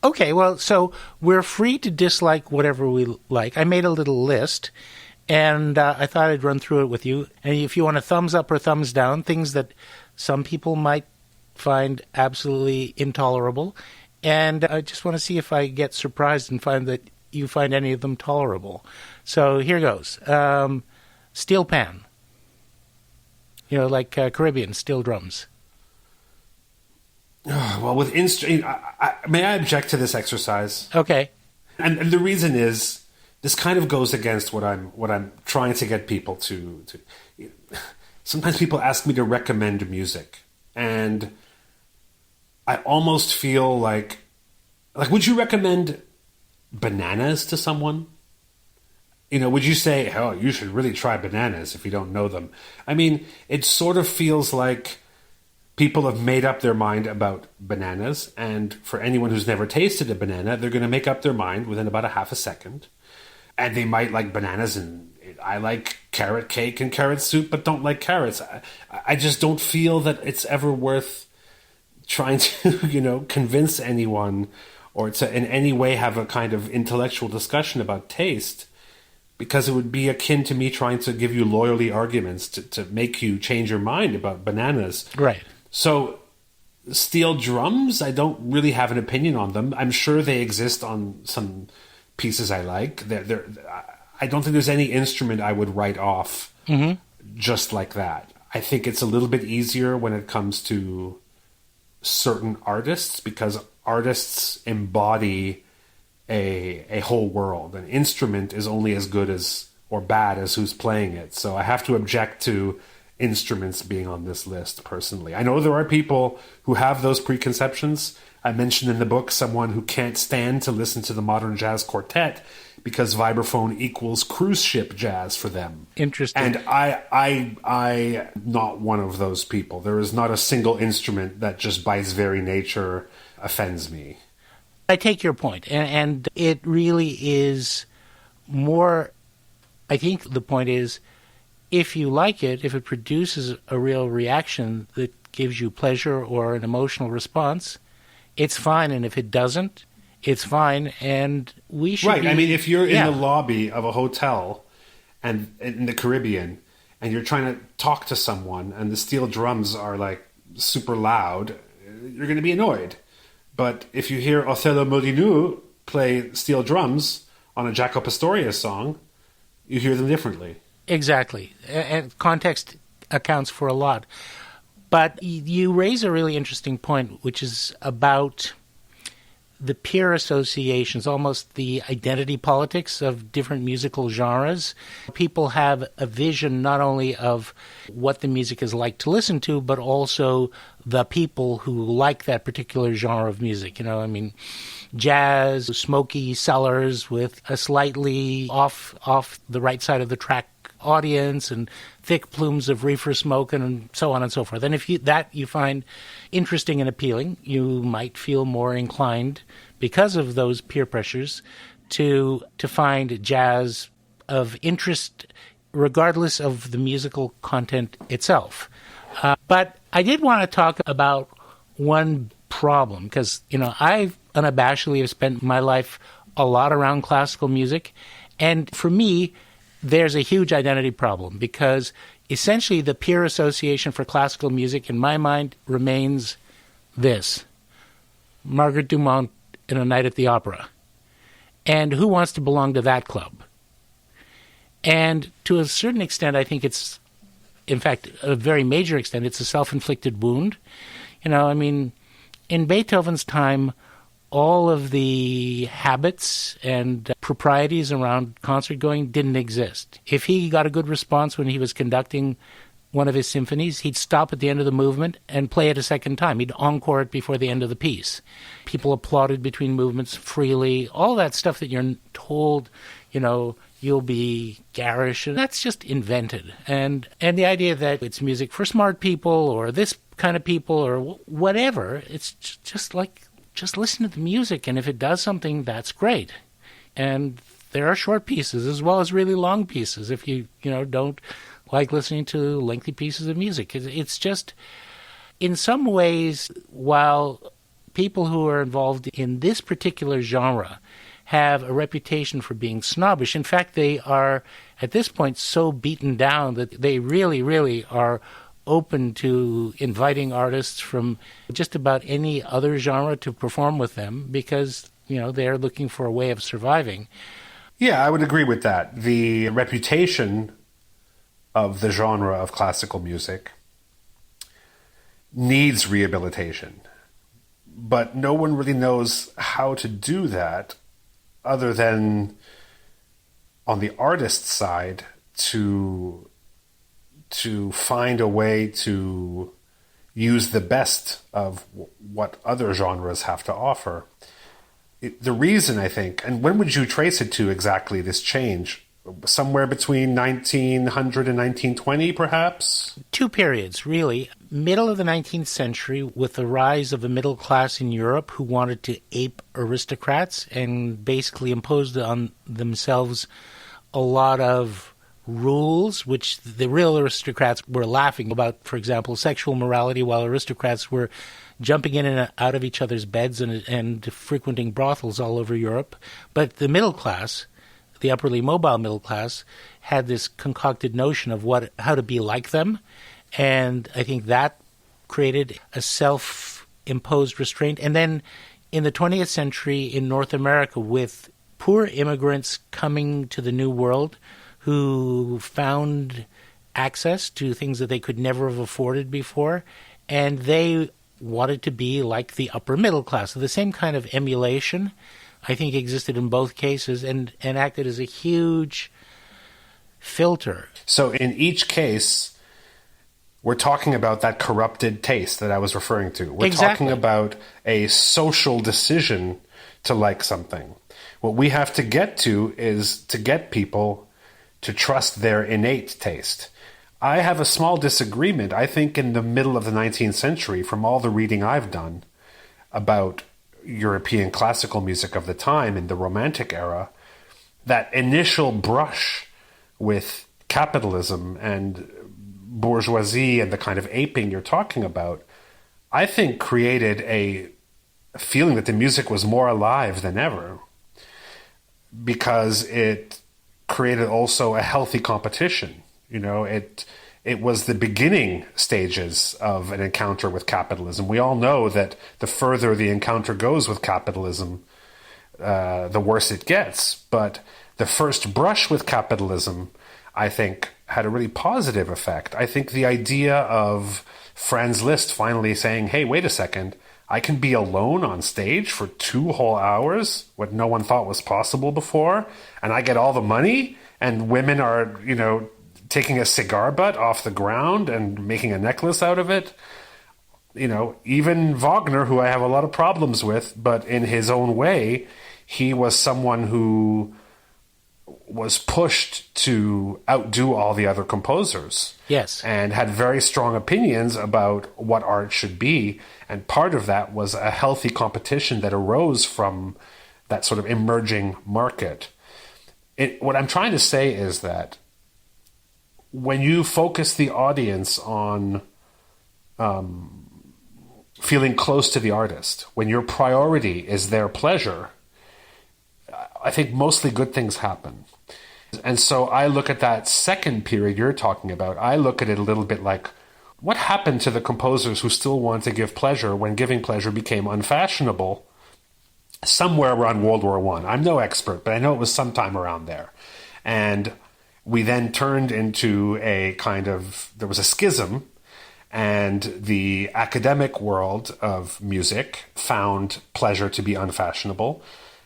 Okay, well, so we're free to dislike whatever we like. I made a little list, and I thought I'd run through it with you. And if you want a thumbs up or thumbs down, things that some people might find absolutely intolerable. And I just want to see if I get surprised and find that you find any of them tolerable. So here goes. Steel pan. You know, like Caribbean steel drums. Well, with may I object to this exercise? Okay. And the reason is this kind of goes against what I'm trying to get people to. Sometimes people ask me to recommend music, and I almost feel like would you recommend Bananas to someone? You know, would you say, "Oh, you should really try Bananas" if you don't know them? I mean, it sort of feels like people have made up their mind about bananas, and for anyone who's never tasted a banana, they're going to make up their mind within about a half a second. And they might like bananas, and I like carrot cake and carrot soup, but don't like carrots. I just don't feel that it's ever worth trying to, convince anyone or to in any way have a kind of intellectual discussion about taste, because it would be akin to me trying to give you lawyerly arguments to make you change your mind about bananas. Right. So steel drums, I don't really have an opinion on them. I'm sure they exist on some pieces I like. I don't think there's any instrument I would write off just like that. I think it's a little bit easier when it comes to certain artists, because artists embody a whole world. An instrument is only as good as or bad as who's playing it. So I have to object to instruments being on this list personally. I know there are people who have those preconceptions. I mentioned in the book someone who can't stand to listen to the modern jazz quartet because vibraphone equals cruise ship jazz for them. Interesting. And I not one of those people. There is not a single instrument that just by its very nature offends me. I take your point, and it really is more, I think the point is, if you like it, if it produces a real reaction that gives you pleasure or an emotional response, it's fine. And if it doesn't, it's fine. And we should Right. I mean, if you're in the lobby of a hotel and in the Caribbean and you're trying to talk to someone and the steel drums are like super loud, you're going to be annoyed. But if you hear Othello Modinou play steel drums on a Jaco Pastorius song, you hear them differently. Exactly. And context accounts for a lot. But you raise a really interesting point, which is about the peer associations, almost the identity politics of different musical genres. People have a vision not only of what the music is like to listen to, but also the people who like that particular genre of music. Jazz, smoky cellars with a slightly off the right side of the track audience and thick plumes of reefer smoke and so on and so forth. And if you find interesting and appealing, you might feel more inclined, because of those peer pressures, to find jazz of interest regardless of the musical content itself. But I did want to talk about one problem, because, I unabashedly have spent my life a lot around classical music, and for me, there's a huge identity problem, because essentially the peer association for classical music in my mind remains this: Margaret Dumont in A Night at the Opera. And who wants to belong to that club? And to a certain extent, I think it's, in fact, a very major extent, it's a self-inflicted wound. In Beethoven's time, all of the habits and proprieties around concert going didn't exist. If he got a good response when he was conducting one of his symphonies, he'd stop at the end of the movement and play it a second time. He'd encore it before the end of the piece. People applauded between movements freely. All that stuff that you're told, you'll be garish, and that's just invented. And the idea that it's music for smart people or this kind of people or whatever, it's just listen to the music, and if it does something, that's great. And there are short pieces as well as really long pieces if you don't like listening to lengthy pieces of music. It's just, in some ways, while people who are involved in this particular genre have a reputation for being snobbish, in fact, they are, at this point, so beaten down that they really, really are open to inviting artists from just about any other genre to perform with them, because, they're looking for a way of surviving. Yeah, I would agree with that. The reputation of the genre of classical music needs rehabilitation, but no one really knows how to do that other than, on the artist side, to find a way to use the best of what other genres have to offer. The reason, I think, and when would you trace it to exactly, this change? Somewhere between 1900 and 1920, perhaps? Two periods, really. Middle of the 19th century, with the rise of a middle class in Europe who wanted to ape aristocrats and basically imposed on themselves a lot of rules, which the real aristocrats were laughing about. For example, sexual morality, while aristocrats were jumping in and out of each other's beds and frequenting brothels all over Europe. But the middle class, the upperly mobile middle class, had this concocted notion of how to be like them. And I think that created a self-imposed restraint. And then in the 20th century in North America, with poor immigrants coming to the New World who found access to things that they could never have afforded before, and they wanted to be like the upper middle class. So the same kind of emulation, I think, existed in both cases and acted as a huge filter. So in each case, we're talking about that corrupted taste that I was referring to. We're Exactly. talking about a social decision to like something. What we have to get to is to get people to trust their innate taste. I have a small disagreement. I think in the middle of the 19th century, from all the reading I've done about European classical music of the time in the Romantic era, that initial brush with capitalism and bourgeoisie and the kind of aping you're talking about, I think created a feeling that the music was more alive than ever, because it created also a healthy competition. It was the beginning stages of an encounter with capitalism. We all know that the further the encounter goes with capitalism, the worse it gets. But the first brush with capitalism, I think, had a really positive effect. I think the idea of Franz Liszt finally saying, hey, wait a second, I can be alone on stage for 2 whole hours, what no one thought was possible before, and I get all the money, and women are, taking a cigar butt off the ground and making a necklace out of it. Even Wagner, who I have a lot of problems with, but in his own way, he was someone who was pushed to outdo all the other composers. Yes. And had very strong opinions about what art should be. And part of that was a healthy competition that arose from that sort of emerging market. What I'm trying to say is that when you focus the audience on feeling close to the artist, when your priority is their pleasure, I think mostly good things happen. And so I look at that second period you're talking about, I look at it a little bit like, what happened to the composers who still want to give pleasure when giving pleasure became unfashionable somewhere around World War I? I'm no expert, but I know it was sometime around there. And we then turned into a kind of, there was a schism, and the academic world of music found pleasure to be unfashionable.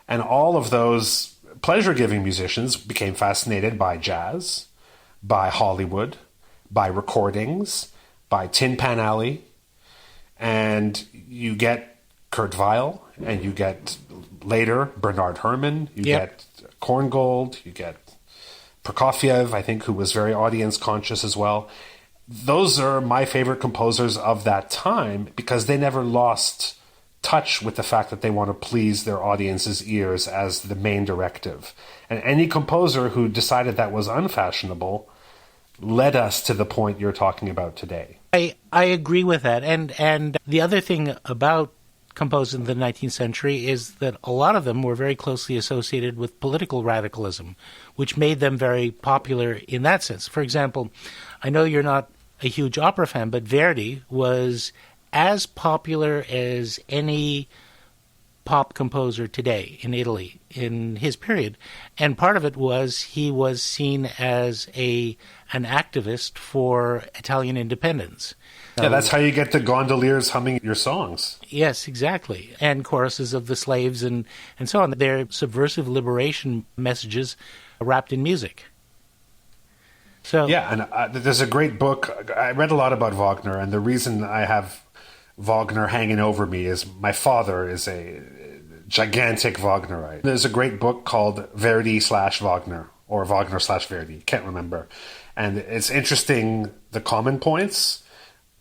And all of those pleasure-giving musicians became fascinated by jazz, by Hollywood, by recordings, by Tin Pan Alley. And you get Kurt Weill, and you get later Bernard Herrmann, you get Korngold, you get Prokofiev, I think, who was very audience conscious as well. Those are my favorite composers of that time because they never lost touch with the fact that they want to please their audience's ears as the main directive. And any composer who decided that was unfashionable led us to the point you're talking about today. I agree with that. And the other thing about composers in the 19th century is that a lot of them were very closely associated with political radicalism, which made them very popular in that sense. For example, I know you're not a huge opera fan, but Verdi was as popular as any pop composer today in Italy in his period. And part of it was he was seen as an activist for Italian independence. Yeah, that's how you get the gondoliers humming your songs. Yes, exactly. And choruses of the slaves and so on. They're subversive liberation messages wrapped in music. So yeah, and there's a great book. I read a lot about Wagner, and the reason I have Wagner hanging over me is my father is a gigantic Wagnerite. There's a great book called Verdi/Wagner, or Wagner/Verdi, can't remember. And it's interesting, the common points,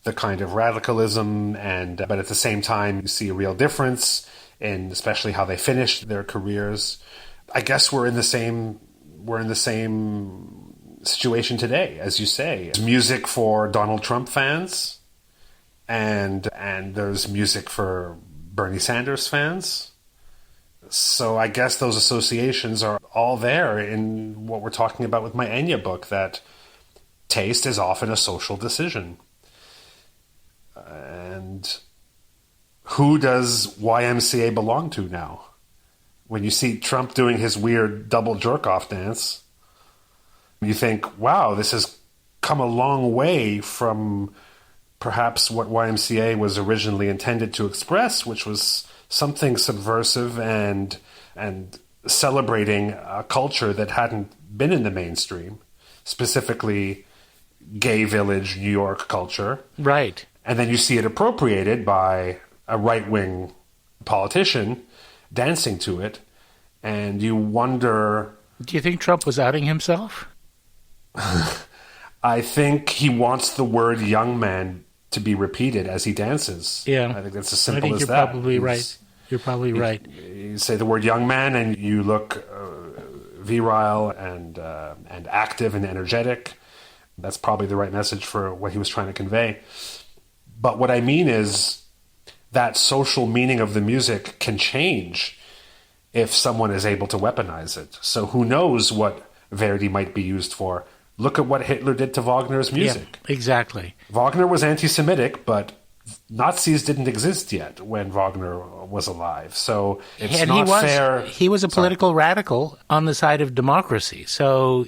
the kind of radicalism, but at the same time, you see a real difference in especially how they finished their careers. I guess we're in the same situation today, as you say. There's music for Donald Trump fans, and there's music for Bernie Sanders fans. So I guess those associations are all there in what we're talking about with my Enya book, that taste is often a social decision. And who does YMCA belong to now? When you see Trump doing his weird double jerk-off dance, you think, wow, this has come a long way from perhaps what YMCA was originally intended to express, which was something subversive and celebrating a culture that hadn't been in the mainstream, specifically gay village New York culture. Right. And then you see it appropriated by a right-wing politician dancing to it, and you wonder... Do you think Trump was outing himself? I think he wants the word young man to be repeated as he dances. Yeah. I think that's as simple as you're that. Probably right. You're probably right. You say the word young man and you look virile and active and energetic. That's probably the right message for what he was trying to convey. But what I mean is that social meaning of the music can change if someone is able to weaponize it. So who knows what Verdi might be used for. Look at what Hitler did to Wagner's music. Yeah, exactly. Wagner was anti-Semitic, but Nazis didn't exist yet when Wagner was alive. So it's fair. He was a political radical on the side of democracy. So,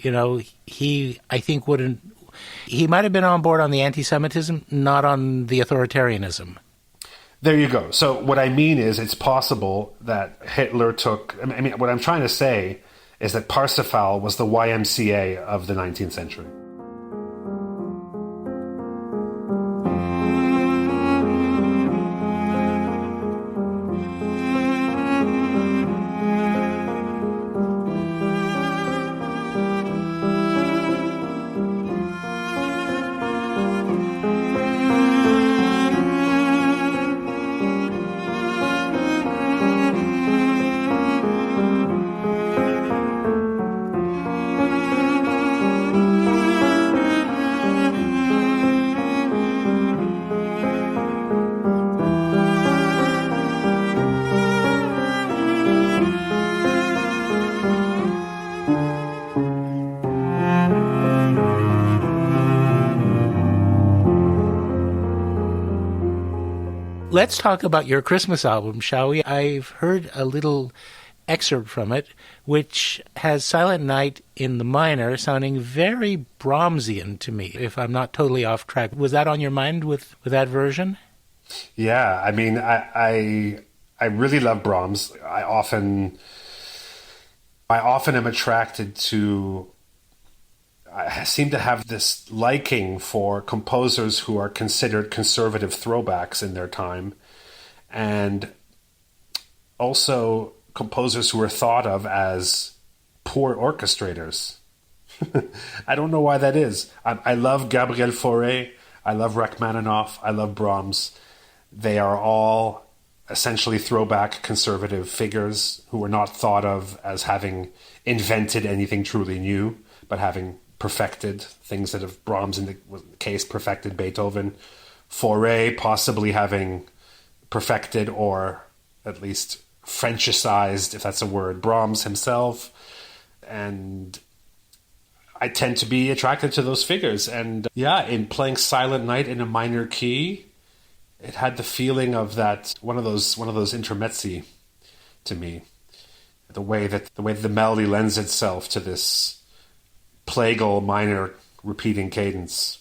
he might have been on board on the anti-Semitism, not on the authoritarianism. There you go. So what I mean is it's possible that Hitler what I'm trying to say is that Parsifal was the YMCA of the 19th century. Let's talk about your Christmas album, shall we? I've heard a little excerpt from it, which has Silent Night in the minor, sounding very Brahmsian to me, if I'm not totally off track. Was that on your mind with that version? Yeah, I mean, I really love Brahms. I often am attracted to... I seem to have this liking for composers who are considered conservative throwbacks in their time, and also composers who are thought of as poor orchestrators. I don't know why that is. I love Gabriel Fauré, I love Rachmaninoff, I love Brahms. They are all essentially throwback conservative figures who were not thought of as having invented anything truly new, but having perfected things that have Brahms, in the case, perfected Beethoven. Fauré possibly having perfected or at least Frenchicized, if that's a word, Brahms himself. And I tend to be attracted to those figures. And yeah, in playing Silent Night in a minor key, it had the feeling of that one of those intermezzi to me. The way the melody lends itself to this plagal minor repeating cadence.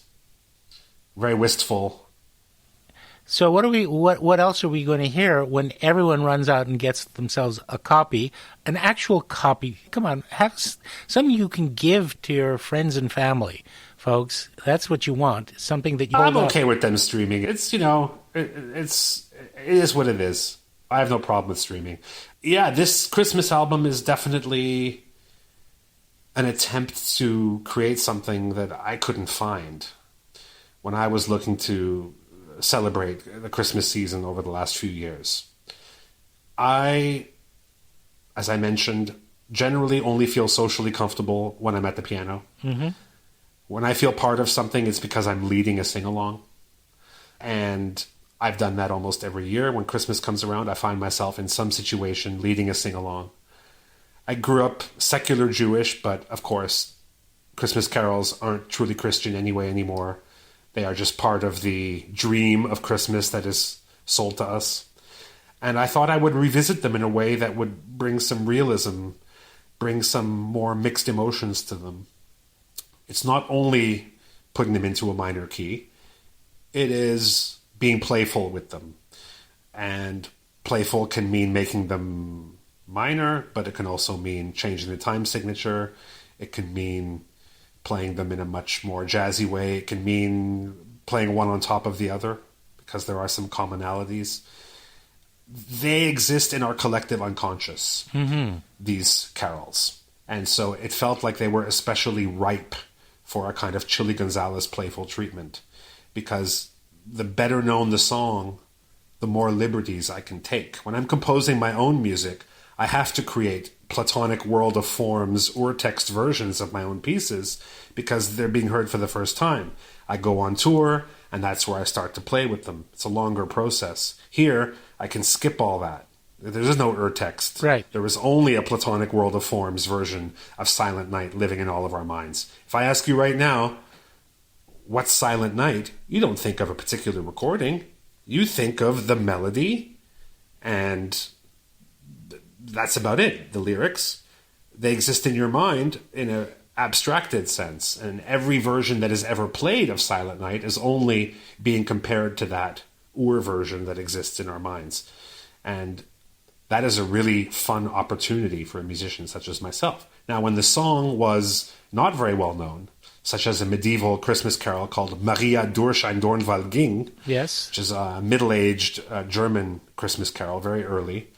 Very wistful. So what else are we going to hear when everyone runs out and gets themselves a copy, an actual copy? Come on, have something you can give to your friends and family, folks. That's what you want. Something that you I'm okay with them streaming. It's, it is what it is. I have no problem with streaming. Yeah, this Christmas album is definitely an attempt to create something that I couldn't find when I was looking to celebrate the Christmas season over the last few years. I, as I mentioned, generally only feel socially comfortable when I'm at the piano. Mm-hmm. When I feel part of something, it's because I'm leading a sing-along. And I've done that almost every year. When Christmas comes around, I find myself in some situation leading a sing-along. I grew up secular Jewish, but of course, Christmas carols aren't truly Christian anyway anymore. They are just part of the dream of Christmas that is sold to us. And I thought I would revisit them in a way that would bring some realism, bring some more mixed emotions to them. It's not only putting them into a minor key, it is being playful with them. And playful can mean making them minor, but it can also mean changing the time signature. It can mean playing them in a much more jazzy way. It can mean playing one on top of the other, because there are some commonalities. They exist in our collective unconscious, these carols. And so it felt like they were especially ripe for a kind of Chili Gonzales playful treatment, because the better known the song, the more liberties I can take. When I'm composing my own music, I have to create Platonic world of forms or text versions of my own pieces because they're being heard for the first time. I go on tour, and that's where I start to play with them. It's a longer process. Here, I can skip all that. There is no urtext. Right. There is only a Platonic world of forms version of Silent Night living in all of our minds. If I ask you right now, what's Silent Night? You don't think of a particular recording. You think of the melody, and that's about it. The lyrics, they exist in your mind in an abstracted sense, and every version that is ever played of Silent Night is only being compared to that version that exists in our minds. And that is a really fun opportunity for a musician such as myself. Now, when the song was not very well known, such as a medieval Christmas carol called Maria durch ein Dornwald ging, yes, which is a middle-aged German Christmas carol, very early,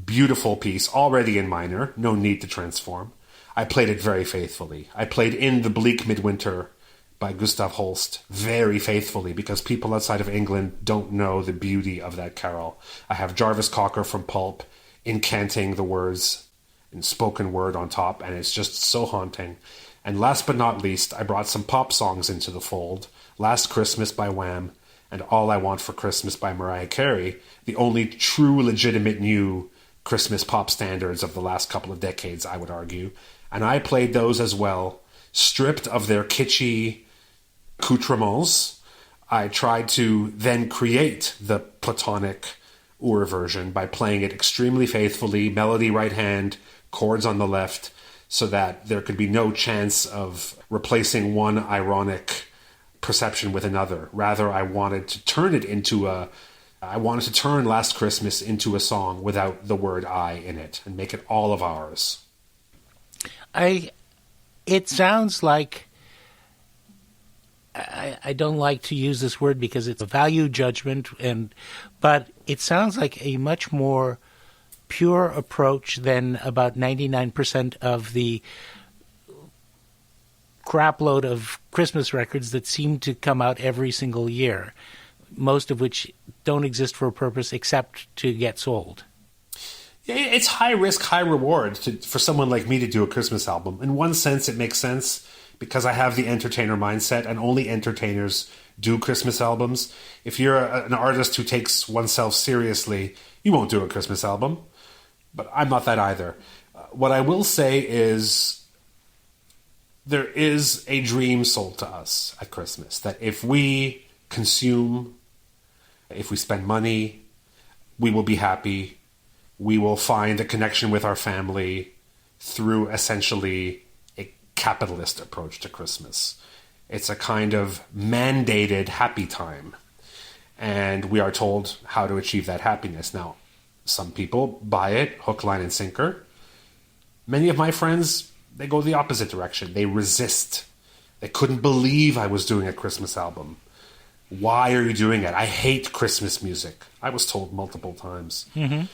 beautiful piece, already in minor, no need to transform. I played it very faithfully. I played In the Bleak Midwinter by Gustav Holst very faithfully, because people outside of England don't know the beauty of that carol. I have Jarvis Cocker from Pulp incanting the words in spoken word on top, and it's just so haunting. And last but not least, I brought some pop songs into the fold. Last Christmas by Wham! And All I Want for Christmas by Mariah Carey, the only true legitimate new Christmas pop standards of the last couple of decades, I would argue. And I played those as well, stripped of their kitschy accoutrements. I tried to then create the Platonic Ur version by playing it extremely faithfully, melody right hand, chords on the left, so that there could be no chance of replacing one ironic perception with another. Rather, I wanted to turn Last Christmas into a song without the word I in it and make it all of ours. It sounds like, I don't like to use this word because it's a value judgment, but it sounds like a much more pure approach than about 99% of the crapload of Christmas records that seem to come out every single year, most of which don't exist for a purpose except to get sold. Yeah, it's high risk, high reward for someone like me to do a Christmas album. In one sense, it makes sense because I have the entertainer mindset, and only entertainers do Christmas albums. If you're an artist who takes oneself seriously, you won't do a Christmas album. But I'm not that either. What I will say is there is a dream sold to us at Christmas, that if we consume, if we spend money, we will be happy. We will find a connection with our family through essentially a capitalist approach to Christmas. It's a kind of mandated happy time. And we are told how to achieve that happiness. Now, some people buy it hook, line, and sinker. Many of my friends, they go the opposite direction. They resist. They couldn't believe I was doing a Christmas album. Why are you doing it? I hate Christmas music. I was told multiple times. Mm-hmm.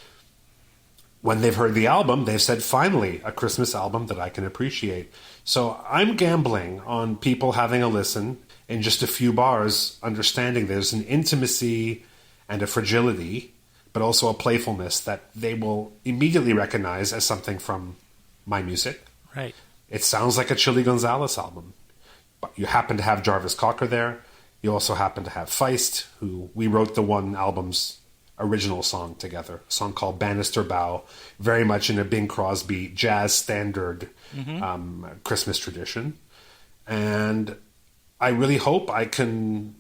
When they've heard the album, they've said, finally, a Christmas album that I can appreciate. So I'm gambling on people having a listen in just a few bars, understanding there's an intimacy and a fragility, but also a playfulness that they will immediately recognize as something from my music. Right. It sounds like a Chili Gonzales album. But you happen to have Jarvis Cocker there. You also happen to have Feist, who we wrote the one album's original song together, a song called Bannister Bow, very much in a Bing Crosby jazz standard Christmas tradition. And I really hope I can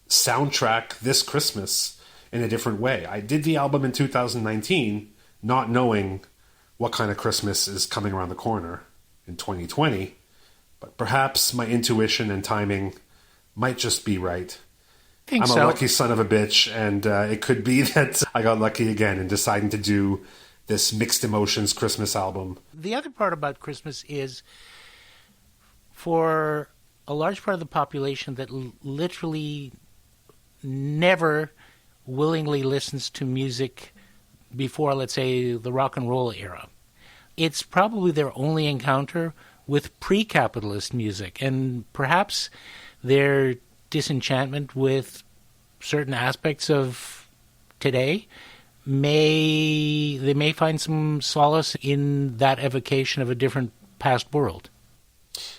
soundtrack this Christmas in a different way. I did the album in 2019, not knowing what kind of Christmas is coming around the corner in 2020, but perhaps my intuition and timing might just be right. I'm a lucky son of a bitch, and it could be that I got lucky again in deciding to do this mixed emotions Christmas album. The other part about Christmas is for a large part of the population that literally never willingly listens to music before, let's say, the rock and roll era. It's probably their only encounter with pre-capitalist music, and perhaps their disenchantment with certain aspects of today may find some solace in that evocation of a different past world.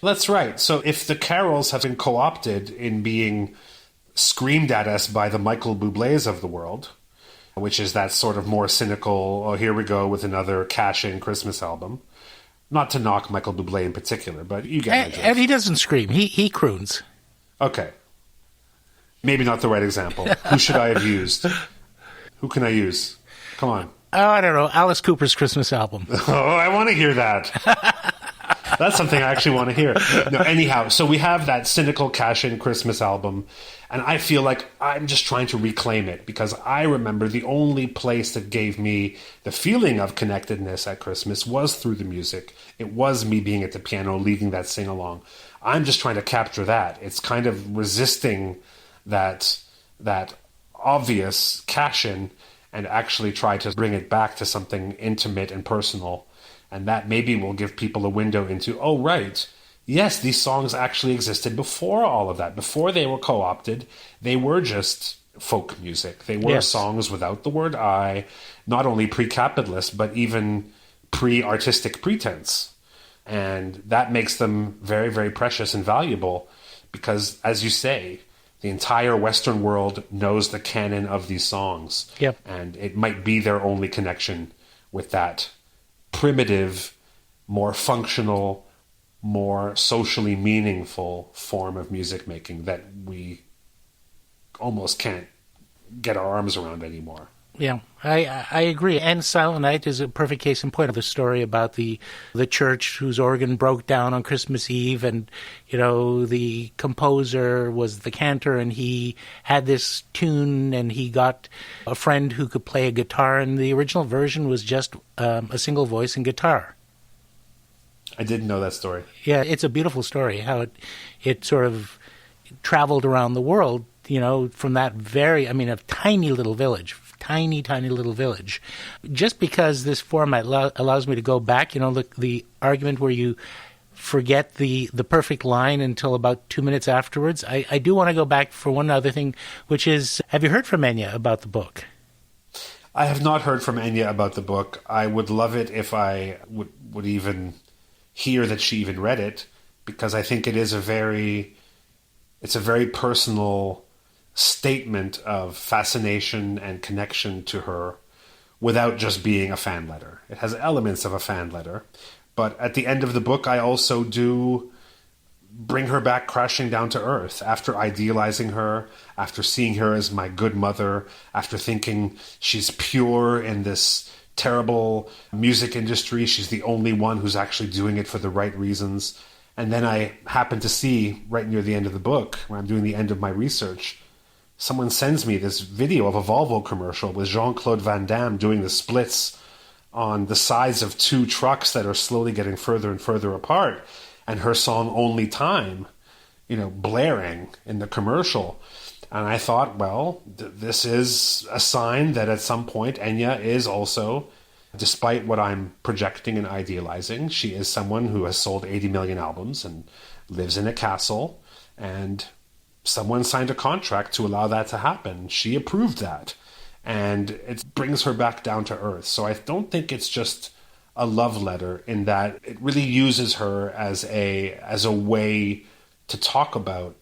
That's right. So if the carols have been co-opted in being screamed at us by the Michael Bublés of the world, which is that sort of more cynical, oh, here we go with another cash-in Christmas album. Not to knock Michael Bublé in particular, but you get my drift. And he doesn't scream. He croons. Okay. Maybe not the right example. Who should I have used? Who can I use? Come on. Oh, I don't know. Alice Cooper's Christmas album. Oh, I want to hear that. That's something I actually want to hear. No, anyhow, so we have that cynical cash-in Christmas album, and I feel like I'm just trying to reclaim it because I remember the only place that gave me the feeling of connectedness at Christmas was through the music. It was me being at the piano, leading that sing-along. I'm just trying to capture that. It's kind of resisting that obvious cash-in and actually try to bring it back to something intimate and personal. And that maybe will give people a window into, oh, right, yes, these songs actually existed before all of that. Before they were co-opted, they were just folk music. They were songs without the word I, not only pre-capitalist, but even pre-artistic pretense. And that makes them very, very precious and valuable because, as you say, the entire Western world knows the canon of these songs. Yep. And it might be their only connection with that primitive, more functional, more socially meaningful form of music making that we almost can't get our arms around anymore. Yeah, I agree. And Silent Night is a perfect case in point of the story about the church whose organ broke down on Christmas Eve, and the composer was the cantor, and he had this tune, and he got a friend who could play a guitar, and the original version was just a single voice and guitar. I didn't know that story. Yeah, it's a beautiful story how it sort of traveled around the world, from that a tiny little village. Tiny little village. Just because this format allows me to go back, the argument where you forget the perfect line until about 2 minutes afterwards, I do want to go back for one other thing, which is, have you heard from Enya about the book? I have not heard from Enya about the book. I would love it if I would even hear that she even read it, because I think it's a very personal statement of fascination and connection to her without just being a fan letter. It has elements of a fan letter, but at the end of the book I also do bring her back crashing down to earth after idealizing her, after seeing her as my good mother, after thinking she's pure in this terrible music industry. She's the only one who's actually doing it for the right reasons. And then I happen to see right near the end of the book, when I'm doing the end of my research, someone sends me this video of a Volvo commercial with Jean-Claude Van Damme doing the splits on the sides of two trucks that are slowly getting further and further apart, and her song Only Time, blaring in the commercial. And I thought, well, this is a sign that at some point Enya is also, despite what I'm projecting and idealizing, she is someone who has sold 80 million albums and lives in a castle, and someone signed a contract to allow that to happen. She approved that, and it brings her back down to earth. So I don't think it's just a love letter, in that it really uses her as a way to talk about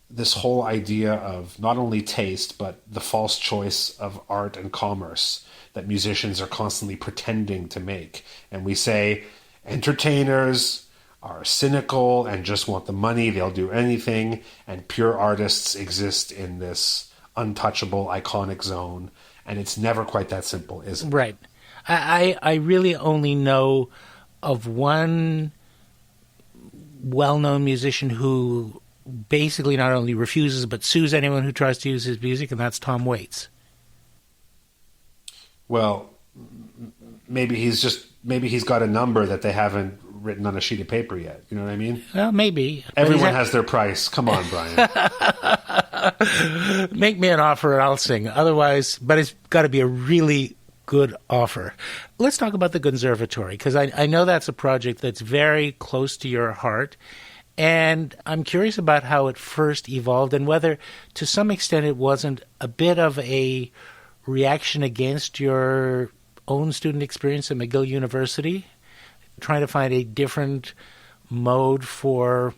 this whole idea of not only taste, but the false choice of art and commerce that musicians are constantly pretending to make. And we say entertainers are cynical and just want the money, they'll do anything, and pure artists exist in this untouchable, iconic zone. And it's never quite that simple, is it? Right. I really only know of one well-known musician who basically not only refuses but sues anyone who tries to use his music, and that's Tom Waits. Well, maybe he's got a number that they haven't written on a sheet of paper yet. You know what I mean? Well, maybe. Everyone has their price. Come on, Brian. Make me an offer and I'll sing. Otherwise, but it's got to be a really good offer. Let's talk about the Conservatory, because I know that's a project that's very close to your heart. And I'm curious about how it first evolved, and whether to some extent it wasn't a bit of a reaction against your own student experience at McGill University, trying to find a different mode for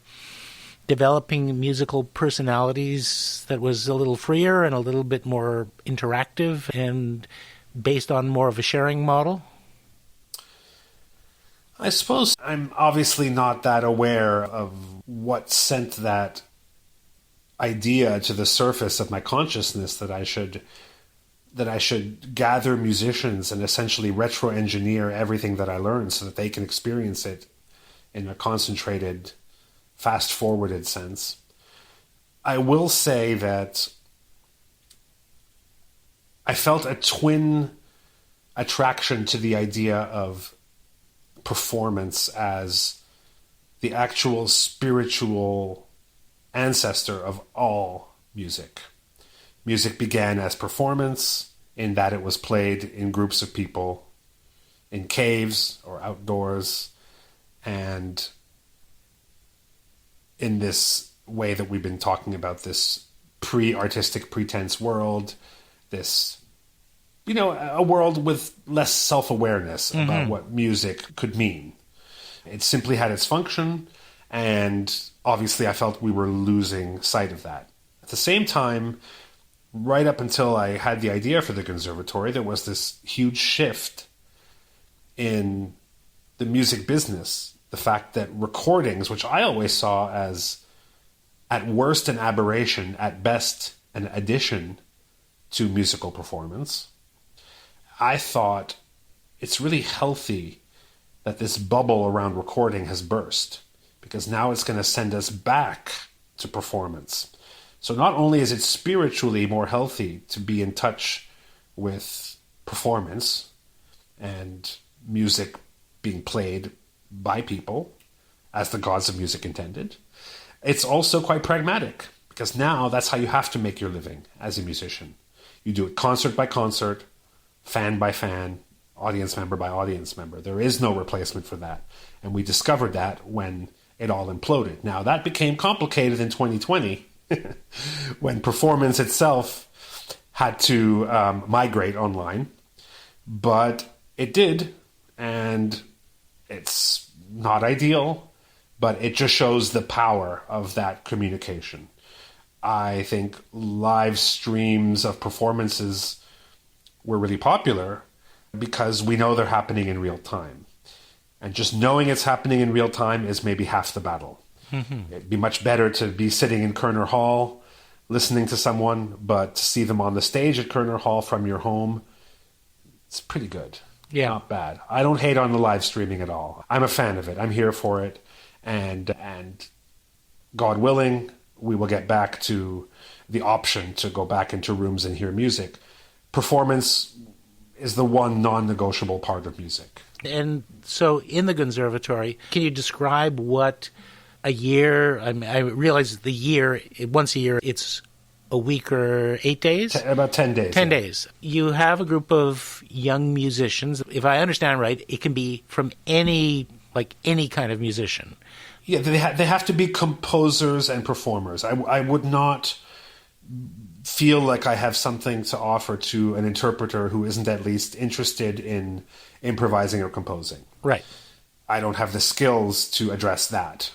developing musical personalities that was a little freer and a little bit more interactive and based on more of a sharing model? I suppose I'm obviously not that aware of what sent that idea to the surface of my consciousness that I should gather musicians and essentially retro-engineer everything that I learned so that they can experience it in a concentrated, fast-forwarded sense. I will say that I felt a twin attraction to the idea of performance as the actual spiritual ancestor of all music. Music began as performance, in that it was played in groups of people, in caves or outdoors, and in this way that we've been talking about, this pre-artistic pretense world, this, a world with less self-awareness about what music could mean. It simply had its function, and obviously I felt we were losing sight of that. At the same time, right up until I had the idea for the Conservatory, there was this huge shift in the music business. The fact that recordings, which I always saw as at worst an aberration, at best an addition to musical performance, I thought it's really healthy that this bubble around recording has burst, because now it's going to send us back to performance. So not only is it spiritually more healthy to be in touch with performance and music being played by people as the gods of music intended, it's also quite pragmatic, because now that's how you have to make your living as a musician. You do it concert by concert, fan by fan, audience member by audience member. There is no replacement for that. And we discovered that when it all imploded. Now, that became complicated in 2020 when performance itself had to migrate online. But it did, and it's not ideal, but it just shows the power of that communication. I think live streams of performances were really popular because we know they're happening in real time. And just knowing it's happening in real time is maybe half the battle. Mm-hmm. It'd be much better to be sitting in Kerner Hall listening to someone, but to see them on the stage at Kerner Hall from your home, it's pretty good. Yeah. Not bad. I don't hate on the live streaming at all. I'm a fan of it. I'm here for it. And God willing, we will get back to the option to go back into rooms and hear music. Performance is the one non-negotiable part of music. And so in the conservatory, can you describe what a year, I realize the year, once a year, it's a week or 8 days? About 10 days. 10 days. You have a group of young musicians. If I understand right, it can be from any kind of musician. Yeah, they have to be composers and performers. I would not feel like I have something to offer to an interpreter who isn't at least interested in improvising or composing. Right. I don't have the skills to address that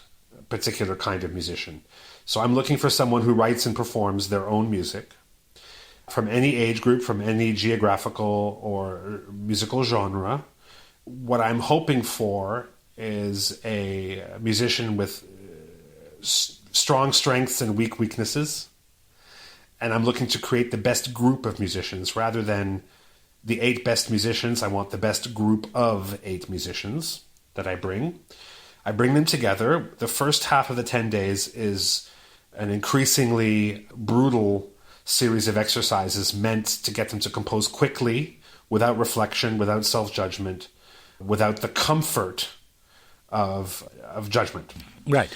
particular kind of musician. So I'm looking for someone who writes and performs their own music from any age group, from any geographical or musical genre. What I'm hoping for is a musician with strong strengths and weak weaknesses. And I'm looking to create the best group of musicians rather than the 8 best musicians. I want the best group of 8 musicians that I bring. I bring them together. The first half of the 10 days is an increasingly brutal series of exercises meant to get them to compose quickly, without reflection, without self-judgment, without the comfort of judgment. Right.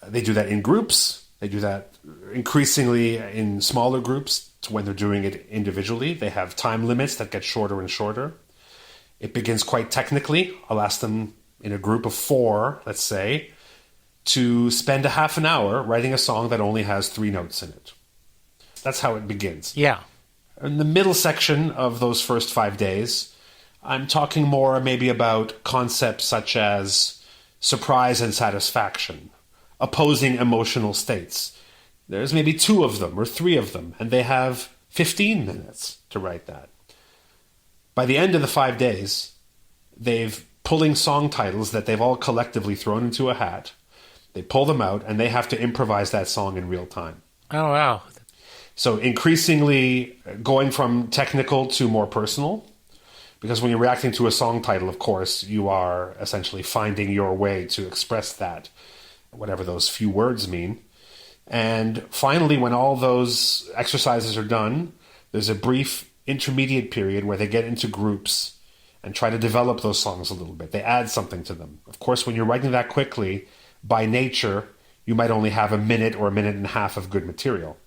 They do that in groups. They do that increasingly in smaller groups to when they're doing it individually. They have time limits that get shorter and shorter. It begins quite technically. I'll ask them in a group of 4, let's say, to spend a half an hour writing a song that only has 3 notes in it. That's how it begins. Yeah. In the middle section of those first 5 days, I'm talking more maybe about concepts such as surprise and satisfaction, opposing emotional states. There's maybe 2 of them or 3 of them, and they have 15 minutes to write that. By the end of the 5 days, they've pulling song titles that they've all collectively thrown into a hat. They pull them out, and they have to improvise that song in real time. Oh, wow. So increasingly going from technical to more personal, because when you're reacting to a song title, of course, you are essentially finding your way to express that, whatever those few words mean. And finally, when all those exercises are done, there's a brief intermediate period where they get into groups and try to develop those songs a little bit. They add something to them. Of course, when you're writing that quickly, by nature, you might only have a minute or a minute and a half of good material.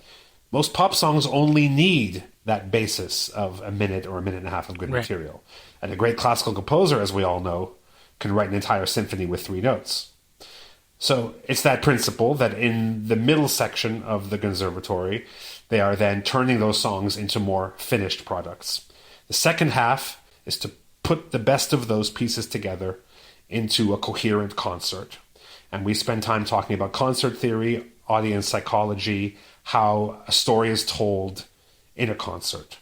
Most pop songs only need that basis of a minute or a minute and a half of good material. And a great classical composer, as we all know, can write an entire symphony with 3 notes. So it's that principle that in the middle section of the conservatory, they are then turning those songs into more finished products. The second half is to put the best of those pieces together into a coherent concert. And we spend time talking about concert theory, audience psychology, how a story is told in a concert.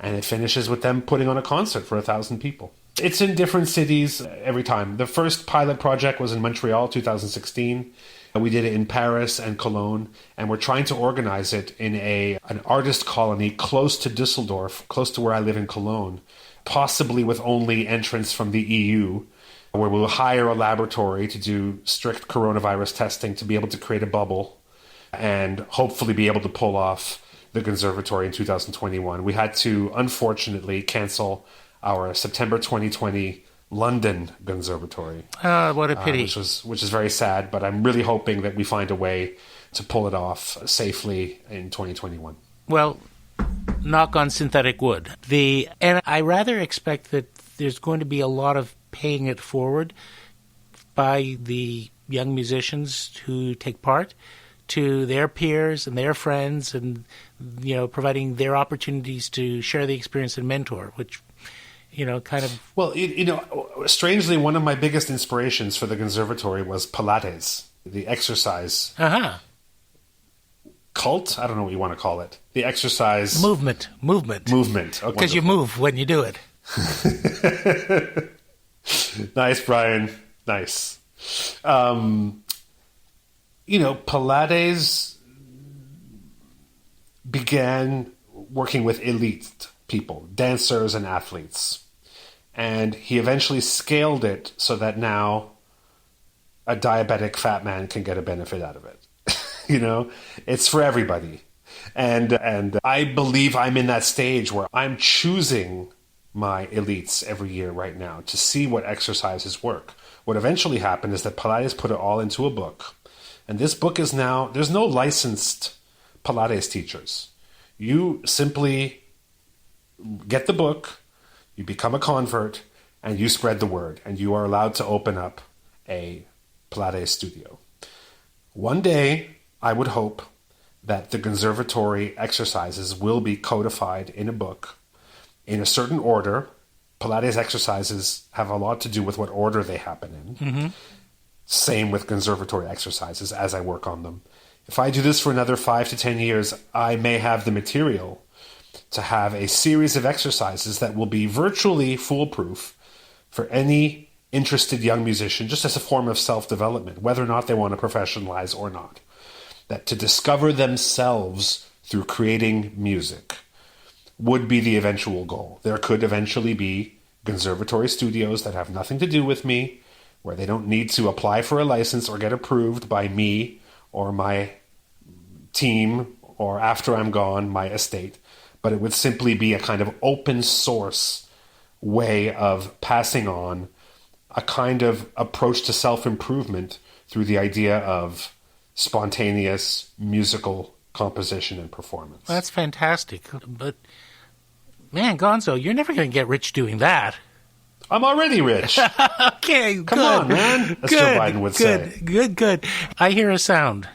And it finishes with them putting on a concert for 1,000 people. It's in different cities every time. The first pilot project was in Montreal, 2016. We did it in Paris and Cologne, and we're trying to organize it in an artist colony close to Düsseldorf, close to where I live in Cologne, possibly with only entrance from the EU, where we'll hire a laboratory to do strict coronavirus testing to be able to create a bubble and hopefully be able to pull off the conservatory in 2021. We had to, unfortunately, cancel our September 2020 London Conservatory. What a pity. Which is very sad, but I'm really hoping that we find a way to pull it off safely in 2021. Well, knock on synthetic wood. And I rather expect that there's going to be a lot of paying it forward by the young musicians who take part to their peers and their friends, and providing their opportunities to share the experience and mentor, which kind of... Well, strangely, one of my biggest inspirations for the conservatory was Pilates, the exercise cult. I don't know what you want to call it. The exercise... Movement. Okay. Because you move when you do it. Nice, Brian. Nice. Pilates began working with elite people, dancers and athletes. And he eventually scaled it so that now a diabetic fat man can get a benefit out of it. It's for everybody. And I believe I'm in that stage where I'm choosing my elites every year right now to see what exercises work. What eventually happened is that Pilates put it all into a book. And this book is now, there's no licensed Pilates teachers. You simply get the book, you become a convert, and you spread the word. And you are allowed to open up a Pilates studio. One day, I would hope that the conservatory exercises will be codified in a book in a certain order. Pilates exercises have a lot to do with what order they happen in. Mm-hmm. Same with conservatory exercises as I work on them. If I do this for another 5 to 10 years, I may have the material to have a series of exercises that will be virtually foolproof for any interested young musician, just as a form of self-development, whether or not they want to professionalize or not. That to discover themselves through creating music would be the eventual goal. There could eventually be conservatory studios that have nothing to do with me, where they don't need to apply for a license or get approved by me or my team, or after I'm gone, my estate. But it would simply be a kind of open source way of passing on a kind of approach to self-improvement through the idea of spontaneous musical composition and performance. Well, that's fantastic. But, man, Gonzo, you're never going to get rich doing that. I'm already rich. Okay, Come on, man. As Joe Biden would say. Good. I hear a sound.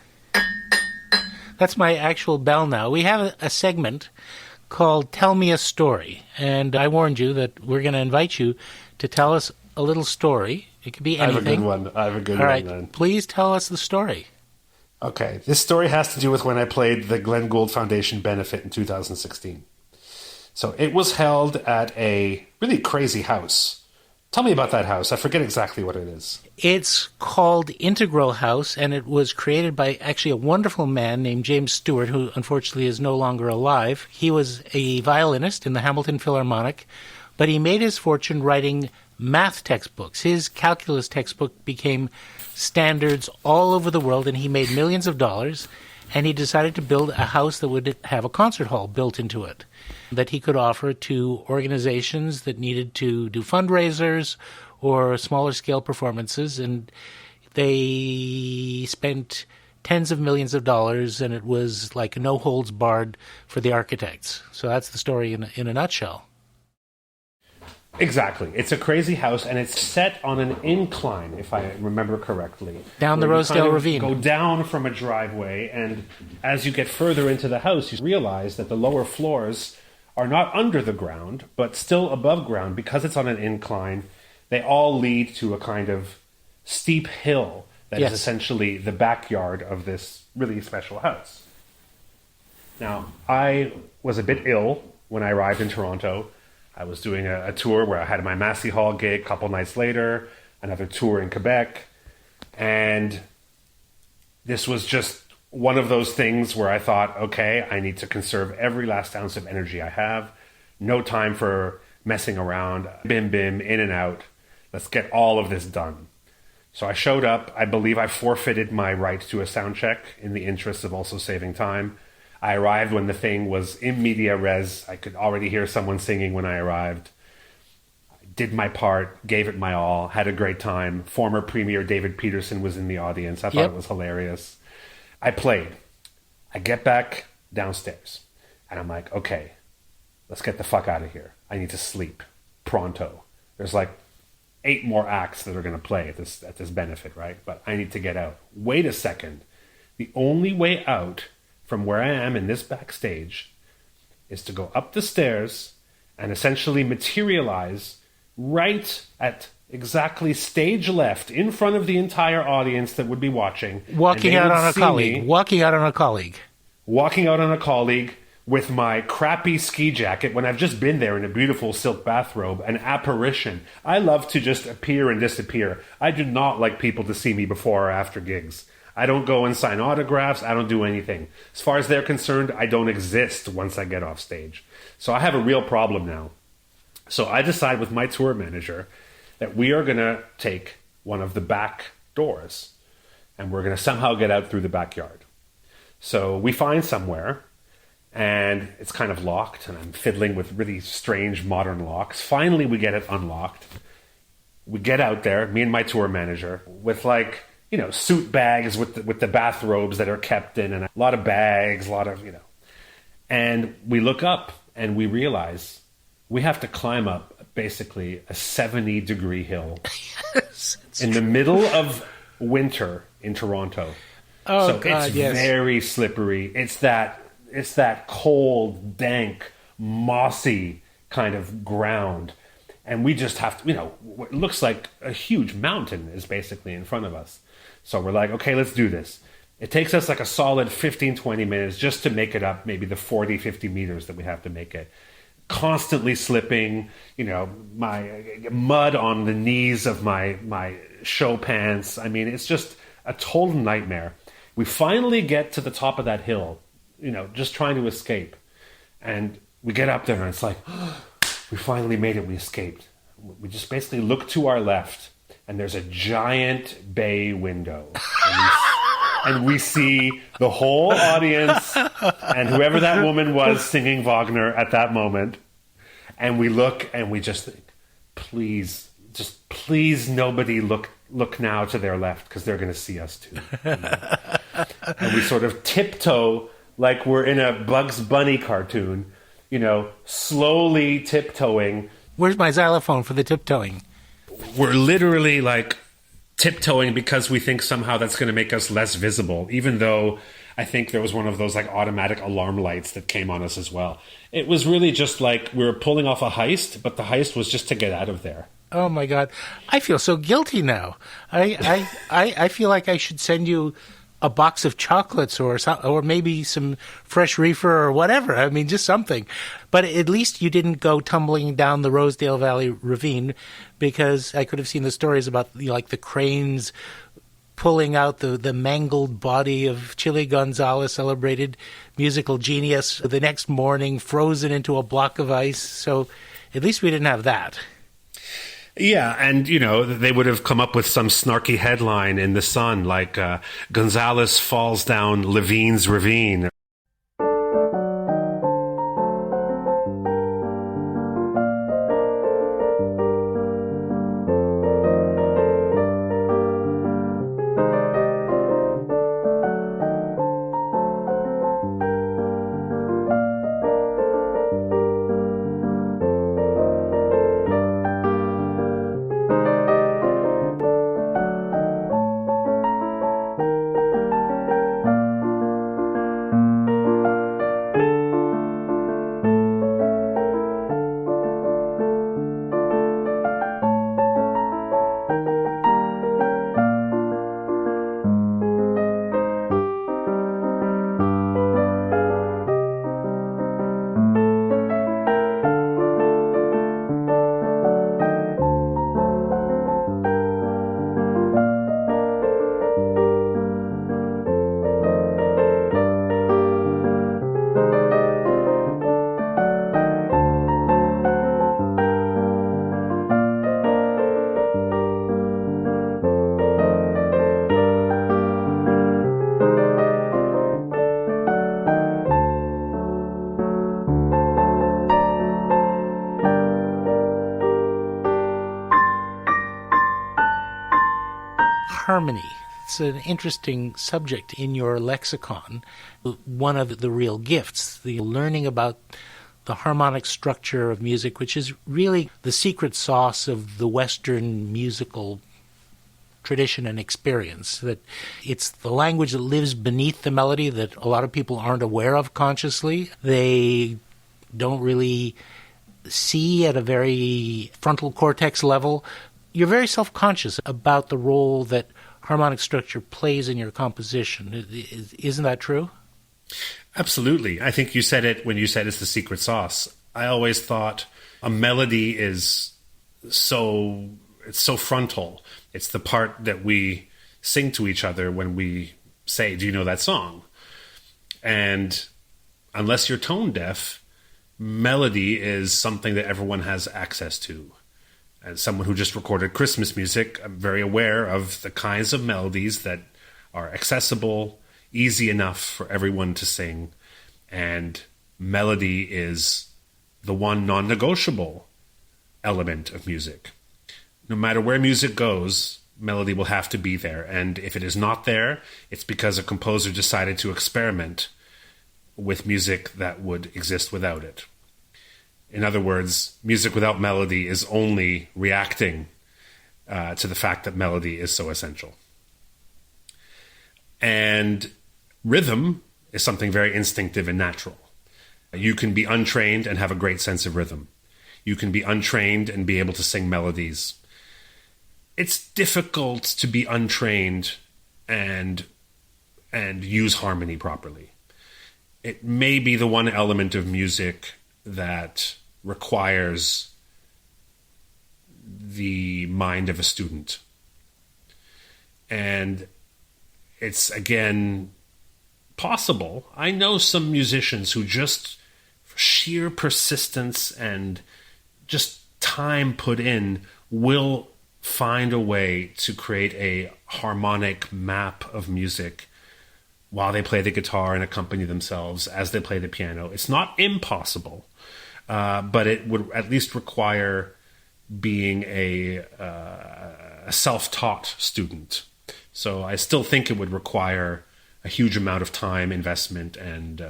That's my actual bell now. We have a segment called Tell Me a Story. And I warned you that we're going to invite you to tell us a little story. It could be anything. I have a good one. All right, then. Please tell us the story. Okay, this story has to do with when I played the Glenn Gould Foundation benefit in 2016. So it was held at a really crazy house. Tell me about that house. I forget exactly what it is. It's called Integral House, and it was created by actually a wonderful man named James Stewart, who unfortunately is no longer alive. He was a violinist in the Hamilton Philharmonic, but he made his fortune writing math textbooks. His calculus textbook became standards all over the world, and he made millions of dollars, and he decided to build a house that would have a concert hall built into it that he could offer to organizations that needed to do fundraisers or smaller scale performances. And they spent tens of millions of dollars, and it was like no holds barred for the architects. So that's the story in a nutshell. Exactly. It's a crazy house, and it's set on an incline, if I remember correctly. Down the Rosedale Ravine. Go down from a driveway, and as you get further into the house, you realize that the lower floors are not under the ground, but still above ground. Because it's on an incline, they all lead to a kind of steep hill that is essentially the backyard of this really special house. Now, I was a bit ill when I arrived in Toronto. I was doing a tour where I had my Massey Hall gig a couple nights later, another tour in Quebec, and This was just one of those things where I thought, okay, I need to conserve every last ounce of energy I have. No time for messing around. Bim, bim, in and out. Let's get all of this done. So I showed up. I believe I forfeited my right to a sound check in the interest of also saving time. I arrived when the thing was in media res. I could already hear someone singing when I arrived. I did my part, gave it my all, had a great time. Former Premier David Peterson was in the audience. I thought it was hilarious. I played. I get back downstairs, and I'm like, okay, let's get the fuck out of here. I need to sleep pronto. There's like 8 more acts that are going to play at this benefit, right? But I need to get out. Wait a second. The only way out from where I am in this backstage is to go up the stairs and essentially materialize right at exactly stage left in front of the entire audience that would be watching. Walking out on a colleague with my crappy ski jacket when I've just been there in a beautiful silk bathrobe, an apparition. I love to just appear and disappear. I do not like people to see me before or after gigs. I don't go and sign autographs. I don't do anything. As far as they're concerned, I don't exist once I get off stage. So I have a real problem now. So I decide with my tour manager that we are going to take one of the back doors and we're going to somehow get out through the backyard. So we find somewhere, and it's kind of locked, and I'm fiddling with really strange modern locks. Finally, we get it unlocked. We get out there, me and my tour manager, with suit bags with the bathrobes that are kept in, and a lot of bags, and we look up and we realize we have to climb up basically a 70-degree hill in the middle of winter in Toronto. Oh, so God, it's yes. very slippery. It's that cold, dank, mossy kind of ground. And we just have to, what looks like a huge mountain is basically in front of us. So we're like, okay, let's do this. It takes us like a solid 15, 20 minutes just to make it up, maybe the 40, 50 meters that we have to make it. Constantly slipping, my mud on the knees of my show pants. I mean, it's just a total nightmare. We finally get to the top of that hill, just trying to escape. And we get up there and it's like, we finally made it. We escaped. We just basically look to our left and there's a giant bay window. And we see the whole audience and whoever that woman was singing Wagner at that moment. And we look and we just think, please nobody look now to their left because they're going to see us too. And we sort of tiptoe like we're in a Bugs Bunny cartoon, slowly tiptoeing. Where's my xylophone for the tiptoeing? We're literally like tiptoeing because we think somehow that's going to make us less visible, even though I think there was one of those like automatic alarm lights that came on us as well. It was really just like we were pulling off a heist, but the heist was just to get out of there. Oh my God. I feel so guilty now. I feel like I should send you a box of chocolates or maybe some fresh reefer or whatever. I mean, just something. But at least you didn't go tumbling down the Rosedale Valley ravine, because I could have seen the stories about the cranes pulling out the mangled body of Chili Gonzales, celebrated musical genius, the next morning frozen into a block of ice. So at least we didn't have that. Yeah, and, they would have come up with some snarky headline in The Sun, like, Gonzales falls down Levine's ravine. harmony. It's an interesting subject in your lexicon. One of the real gifts, the learning about the harmonic structure of music, which is really the secret sauce of the Western musical tradition and experience. That it's the language that lives beneath the melody that a lot of people aren't aware of consciously. They don't really see at a very frontal cortex level. You're very self-conscious about the role that harmonic structure plays in your composition. Isn't that true? Absolutely. I think you said it when you said it's the secret sauce. I always thought a melody is it's so frontal. It's the part that we sing to each other when we say, do you know that song? And unless you're tone deaf, melody is something that everyone has access to. As someone who just recorded Christmas music, I'm very aware of the kinds of melodies that are accessible, easy enough for everyone to sing. And melody is the one non-negotiable element of music. No matter where music goes, melody will have to be there. And if it is not there, it's because a composer decided to experiment with music that would exist without it. In other words, music without melody is only reacting to the fact that melody is so essential. And rhythm is something very instinctive and natural. You can be untrained and have a great sense of rhythm. You can be untrained and be able to sing melodies. It's difficult to be untrained and use harmony properly. It may be the one element of music that requires the mind of a student. And it's, again, possible. I know some musicians who just, for sheer persistence and just time put in, will find a way to create a harmonic map of music while they play the guitar and accompany themselves as they play the piano. It's not impossible, but it would at least require being a self-taught student. So I still think it would require a huge amount of time, investment, and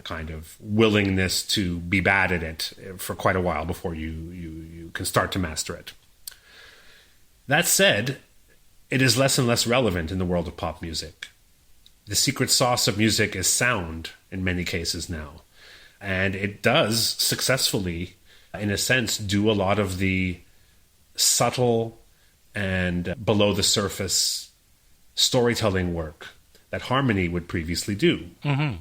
kind of willingness to be bad at it for quite a while before you can start to master it. That said, it is less and less relevant in the world of pop music. The secret sauce of music is sound in many cases now. And it does successfully, in a sense, do a lot of the subtle and below-the-surface storytelling work that harmony would previously do. Mm-hmm.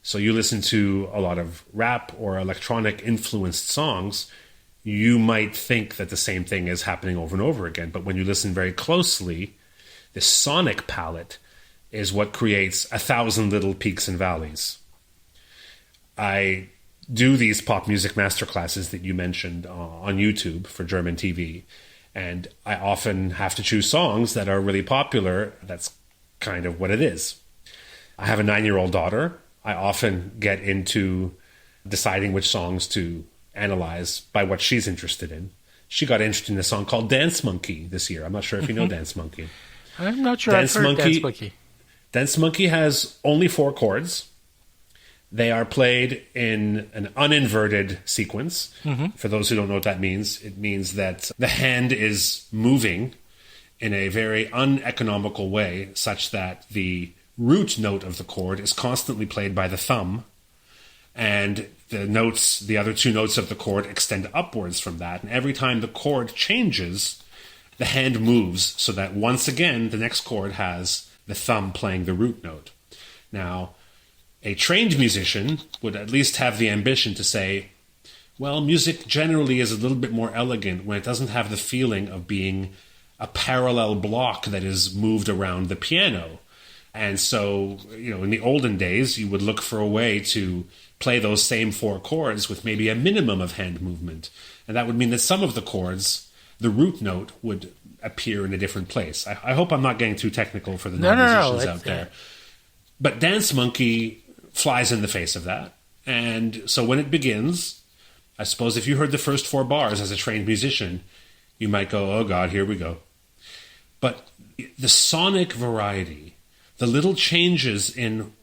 So you listen to a lot of rap or electronic-influenced songs, you might think that the same thing is happening over and over again. But when you listen very closely, the sonic palette is what creates 1,000 little peaks and valleys. I do these pop music masterclasses that you mentioned on YouTube for German TV, and I often have to choose songs that are really popular. That's kind of what it is. I have a 9-year-old daughter. I often get into deciding which songs to analyze by what she's interested in. She got interested in a song called Dance Monkey this year. I'm not sure if you know Dance Monkey. I'm not sure I've heard Dance Monkey. Dance Monkey has only 4 chords. They are played in an uninverted sequence. Mm-hmm. For those who don't know what that means, it means that the hand is moving in a very uneconomical way, such that the root note of the chord is constantly played by the thumb, and the other 2 notes of the chord extend upwards from that. And every time the chord changes, the hand moves so that once again the next chord has the thumb playing the root note. Now, a trained musician would at least have the ambition to say, well, music generally is a little bit more elegant when it doesn't have the feeling of being a parallel block that is moved around the piano. And so, in the olden days, you would look for a way to play those same 4 chords with maybe a minimum of hand movement. And that would mean that some of the chords, the root note would appear in a different place. I hope I'm not getting too technical for the non-musicians out there. But Dance Monkey flies in the face of that. And so when it begins, I suppose if you heard the first 4 bars as a trained musician, you might go, oh God, here we go. But the sonic variety, the little changes in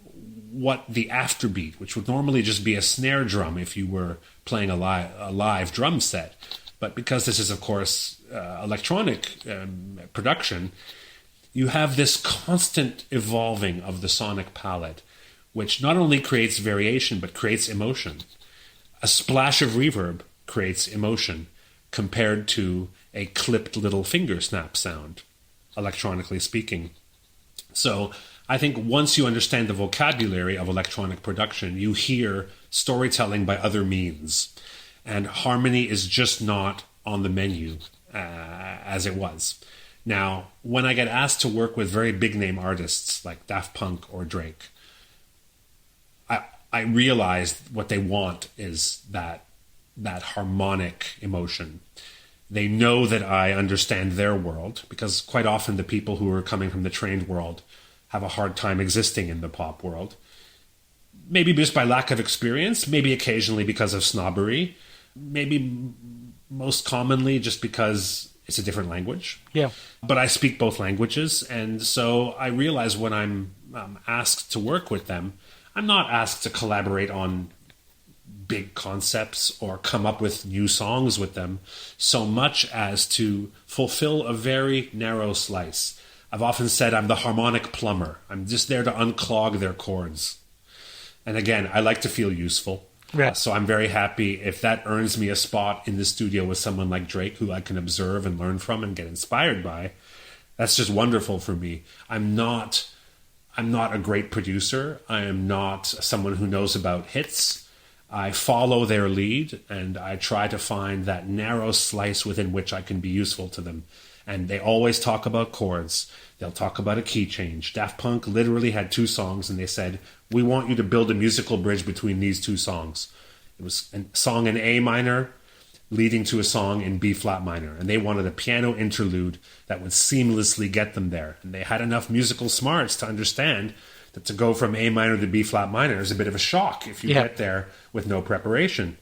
what the afterbeat, which would normally just be a snare drum if you were playing a live drum set, but because this is, of course, electronic production, you have this constant evolving of the sonic palette, which not only creates variation, but creates emotion. A splash of reverb creates emotion compared to a clipped little finger snap sound, electronically speaking. So I think once you understand the vocabulary of electronic production, you hear storytelling by other means. And harmony is just not on the menu as it was. Now, when I get asked to work with very big name artists like Daft Punk or Drake, I realize what they want is that harmonic emotion. They know that I understand their world, because quite often the people who are coming from the trained world have a hard time existing in the pop world. Maybe just by lack of experience, maybe occasionally because of snobbery, maybe most commonly just because it's a different language. Yeah. But I speak both languages, and so I realize when I'm asked to work with them, I'm not asked to collaborate on big concepts or come up with new songs with them so much as to fulfill a very narrow slice. I've often said I'm the harmonic plumber. I'm just there to unclog their chords. And again, I like to feel useful. Right. So I'm very happy if that earns me a spot in the studio with someone like Drake who I can observe and learn from and get inspired by. That's just wonderful for me. I'm not a great producer. I am not someone who knows about hits. I follow their lead, and I try to find that narrow slice within which I can be useful to them. And they always talk about chords. They'll talk about a key change. Daft Punk literally had 2 songs, and they said, we want you to build a musical bridge between these 2 songs. It was a song in A minor leading to a song in B flat minor. And they wanted a piano interlude that would seamlessly get them there. And they had enough musical smarts to understand that to go from A minor to B flat minor is a bit of a shock if you get there with no preparation.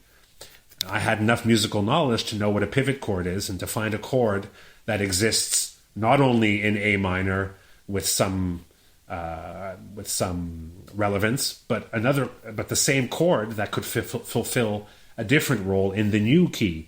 I had enough musical knowledge to know what a pivot chord is and to find a chord that exists not only in A minor with some relevance, but the same chord that could fulfill a different role in the new key.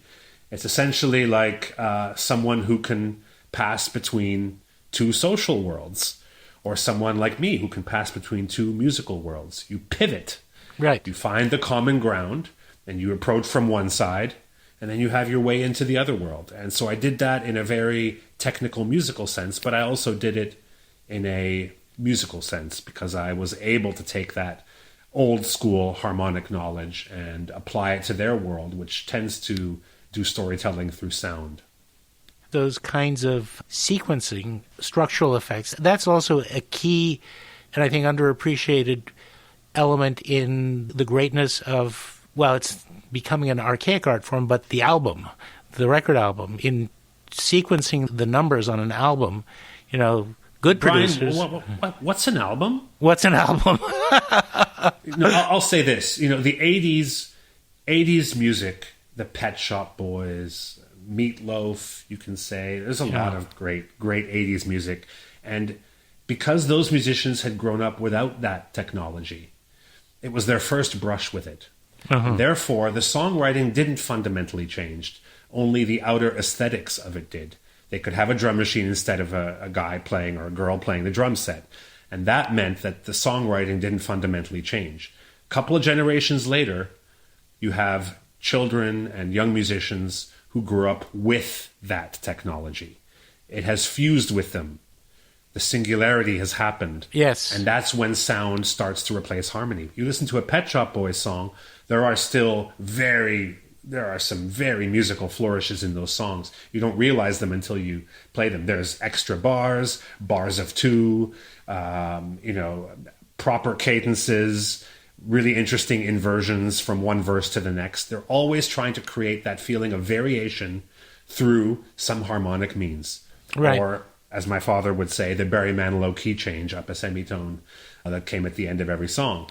It's essentially like someone who can pass between 2 social worlds, or someone like me who can pass between 2 musical worlds. You pivot. Right. You find the common ground, and you approach from one side, and then you have your way into the other world. And so I did that in a very technical musical sense, but I also did it in a musical sense because I was able to take that old school harmonic knowledge and apply it to their world, which tends to do storytelling through sound. Those kinds of sequencing, structural effects, that's also a key and I think underappreciated element in the greatness of, well, it's becoming an archaic art form, but the album, the record album, in sequencing the numbers on an album, good producers. Brian, what's an album? What's an album? No, I'll say this. The 80s music, the Pet Shop Boys, Meatloaf, you can say. There's a lot of great 80s music. And because those musicians had grown up without that technology, it was their first brush with it. And therefore, the songwriting didn't fundamentally change. Only the outer aesthetics of it did. They could have a drum machine instead of a guy playing or a girl playing the drum set. And that meant that the songwriting didn't fundamentally change. A couple of generations later, you have children and young musicians who grew up with that technology. It has fused with them. The singularity has happened. Yes. And that's when sound starts to replace harmony. You listen to a Pet Shop Boys song, there are some very musical flourishes in those songs. You don't realize them until you play them. There's extra bars of 2, proper cadences, really interesting inversions from one verse to the next. They're always trying to create that feeling of variation through some harmonic means. Right. Or, as my father would say, the Barry Manilow key change up a semitone that came at the end of every song.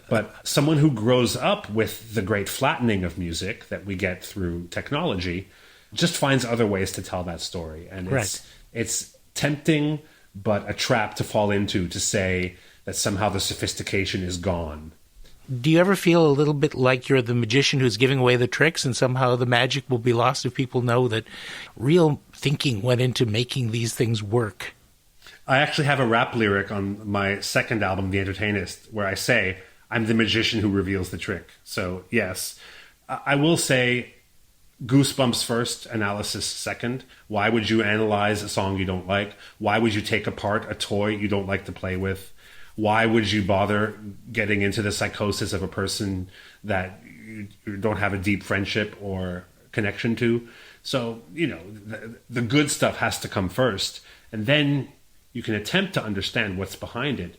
But someone who grows up with the great flattening of music that we get through technology just finds other ways to tell that story. And it's tempting, but a trap to fall into, to say that somehow the sophistication is gone. Do you ever feel a little bit like you're the magician who's giving away the tricks and somehow the magic will be lost if people know that real thinking went into making these things work? I actually have a rap lyric on my second album, The Entertainist, where I say, I'm the magician who reveals the trick. So, yes. I will say, goosebumps first, analysis second. Why would you analyze a song you don't like? Why would you take apart a toy you don't like to play with? Why would you bother getting into the psychosis of a person that you don't have a deep friendship or connection to? So, the good stuff has to come first. And then you can attempt to understand what's behind it.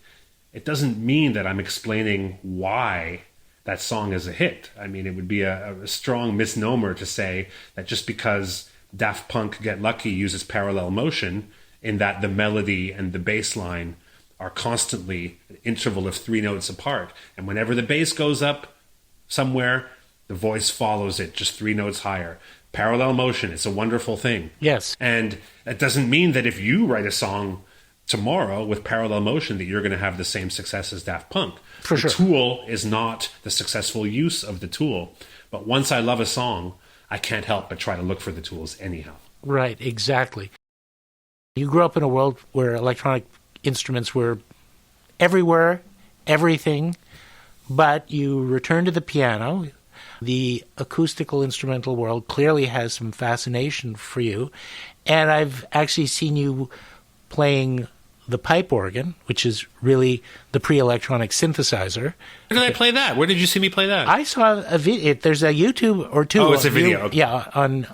It doesn't mean that I'm explaining why that song is a hit. I mean, it would be a strong misnomer to say that just because Daft Punk Get Lucky uses parallel motion, in that the melody and the bass line are constantly an interval of 3 notes apart. And whenever the bass goes up somewhere, the voice follows it just 3 notes higher. Parallel motion, it's a wonderful thing. Yes. And that doesn't mean that if you write a song tomorrow with parallel motion that you're going to have the same success as Daft Punk. For sure. The tool is not the successful use of the tool. But once I love a song, I can't help but try to look for the tools anyhow. Right, exactly. You grew up in a world where electronic instruments were everywhere, everything, but you returned to the piano. The acoustical instrumental world clearly has some fascination for you. And I've actually seen you playing the pipe organ, which is really the pre-electronic synthesizer. Where did I play that? Where did you see me play that? I saw a video. There's a YouTube or two. Oh, it's a video. Okay. Yeah,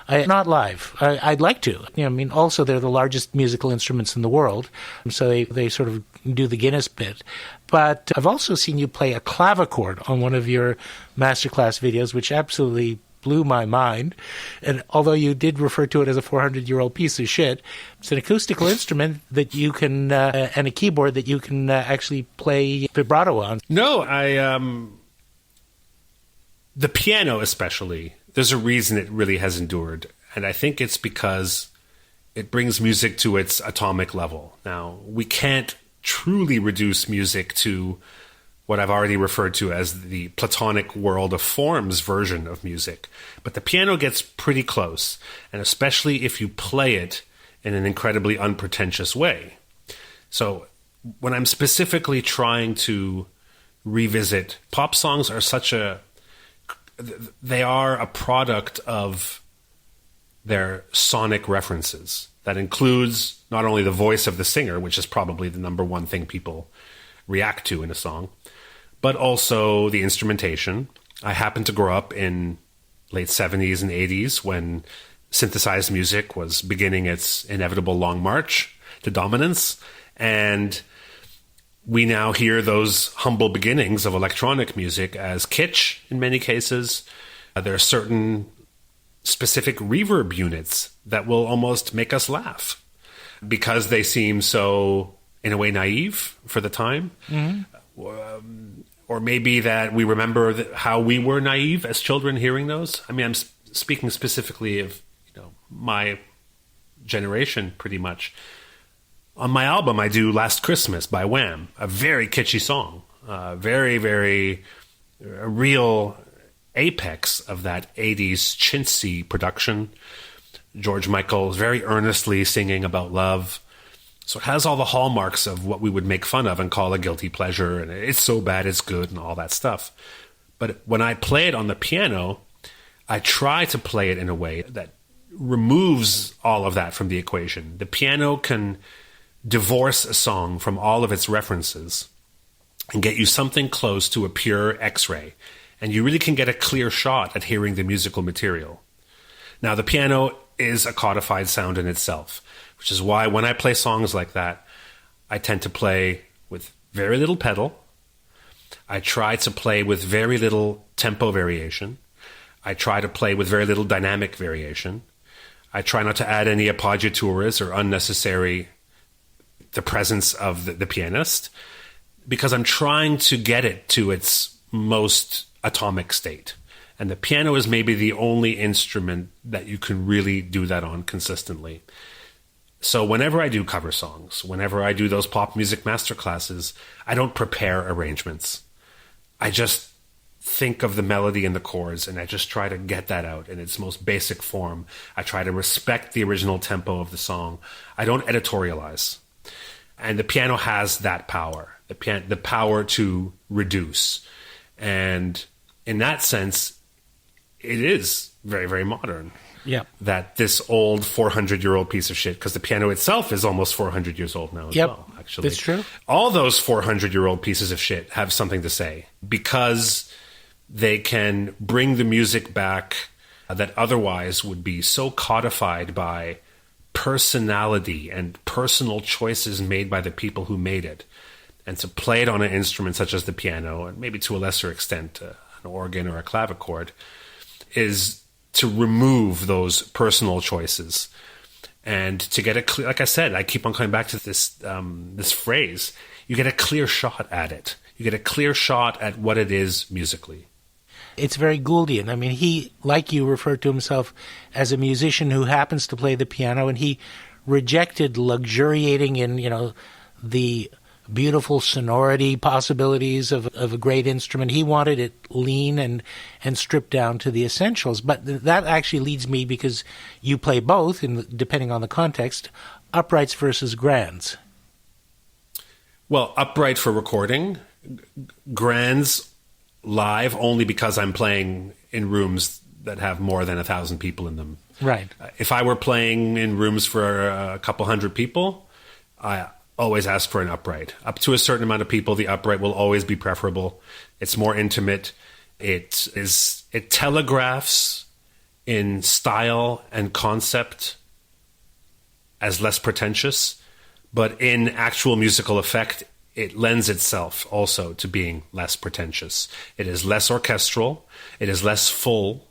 not live. I'd like to. Also, they're the largest musical instruments in the world, so they sort of do the Guinness bit. But I've also seen you play a clavichord on one of your masterclass videos, which absolutely blew my mind. And although you did refer to it as a 400-year-old piece of shit, it's an acoustical instrument that you can, and a keyboard that you can actually play vibrato on. No, the piano especially, there's a reason it really has endured. And I think it's because it brings music to its atomic level. Now, we can't truly reduce music to what I've already referred to as the Platonic world of forms version of music. But the piano gets pretty close, and especially if you play it in an incredibly unpretentious way. So when I'm specifically trying to revisit, pop songs are they are a product of their sonic references. That includes not only the voice of the singer, which is probably the number one thing people react to in a song, but also the instrumentation. I happened to grow up in late 70s and 80s when synthesized music was beginning its inevitable long march to dominance. And we now hear those humble beginnings of electronic music as kitsch in many cases. There are certain specific reverb units that will almost make us laugh because they seem so, in a way, naive for the time. Mm-hmm. Or maybe that we remember how we were naive as children hearing those. I mean, I'm speaking specifically of my generation, pretty much. On my album, I do Last Christmas by Wham, a very kitschy song, very, very a real apex of that 80s chintzy production. George Michael is very earnestly singing about love. So it has all the hallmarks of what we would make fun of and call a guilty pleasure, and it's so bad it's good and all that stuff. But when I play it on the piano, I try to play it in a way that removes all of that from the equation. The piano can divorce a song from all of its references and get you something close to a pure X-ray. And you really can get a clear shot at hearing the musical material. Now, the piano is a codified sound in itself, which is why when I play songs like that, I tend to play with very little pedal. I try to play with very little tempo variation. I try to play with very little dynamic variation. I try not to add any appoggiaturas or unnecessary the presence of the pianist, because I'm trying to get it to its most atomic state. And the piano is maybe the only instrument that you can really do that on consistently. So whenever I do cover songs, whenever I do those pop music masterclasses, I don't prepare arrangements. I just think of the melody and the chords, and I just try to get that out in its most basic form. I try to respect the original tempo of the song. I don't editorialize. And the piano has that power, the power to reduce. And in that sense, it is very, very modern. Yeah. That this old 400-year-old piece of shit, because the piano itself is almost 400 years old now as well, actually. That's true. All those 400-year-old pieces of shit have something to say because they can bring the music back that otherwise would be so codified by personality and personal choices made by the people who made it. And to play it on an instrument such as the piano, and maybe to a lesser extent an organ or a clavichord, is to remove those personal choices and to get a clear, like I said, I keep on coming back to this this phrase, you get a clear shot at it. You get a clear shot at what it is musically. It's very Gouldian. I mean, he, like you, referred to himself as a musician who happens to play the piano, and he rejected luxuriating in, the beautiful sonority possibilities of a great instrument. He wanted it lean and stripped down to the essentials. But that actually leads me, because you play both, depending on the context, uprights versus grands. Well, upright for recording, grands live only because I'm playing in rooms that have more than 1,000 people in them. Right. If I were playing in rooms for a couple hundred people, I always ask for an upright. Up to a certain amount of people, the upright will always be preferable. It's more intimate. It telegraphs in style and concept as less pretentious, but in actual musical effect, it lends itself also to being less pretentious. It is less orchestral, it is less full,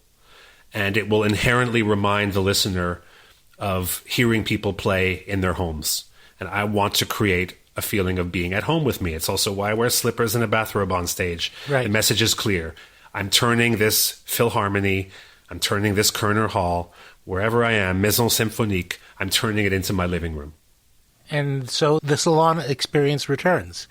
and it will inherently remind the listener of hearing people play in their homes. And I want to create a feeling of being at home with me. It's also why I wear slippers and a bathrobe on stage. Right. The message is clear. I'm turning this Philharmonie, I'm turning this Kerner Hall, wherever I am, Maison Symphonique, I'm turning it into my living room. And so the salon experience returns.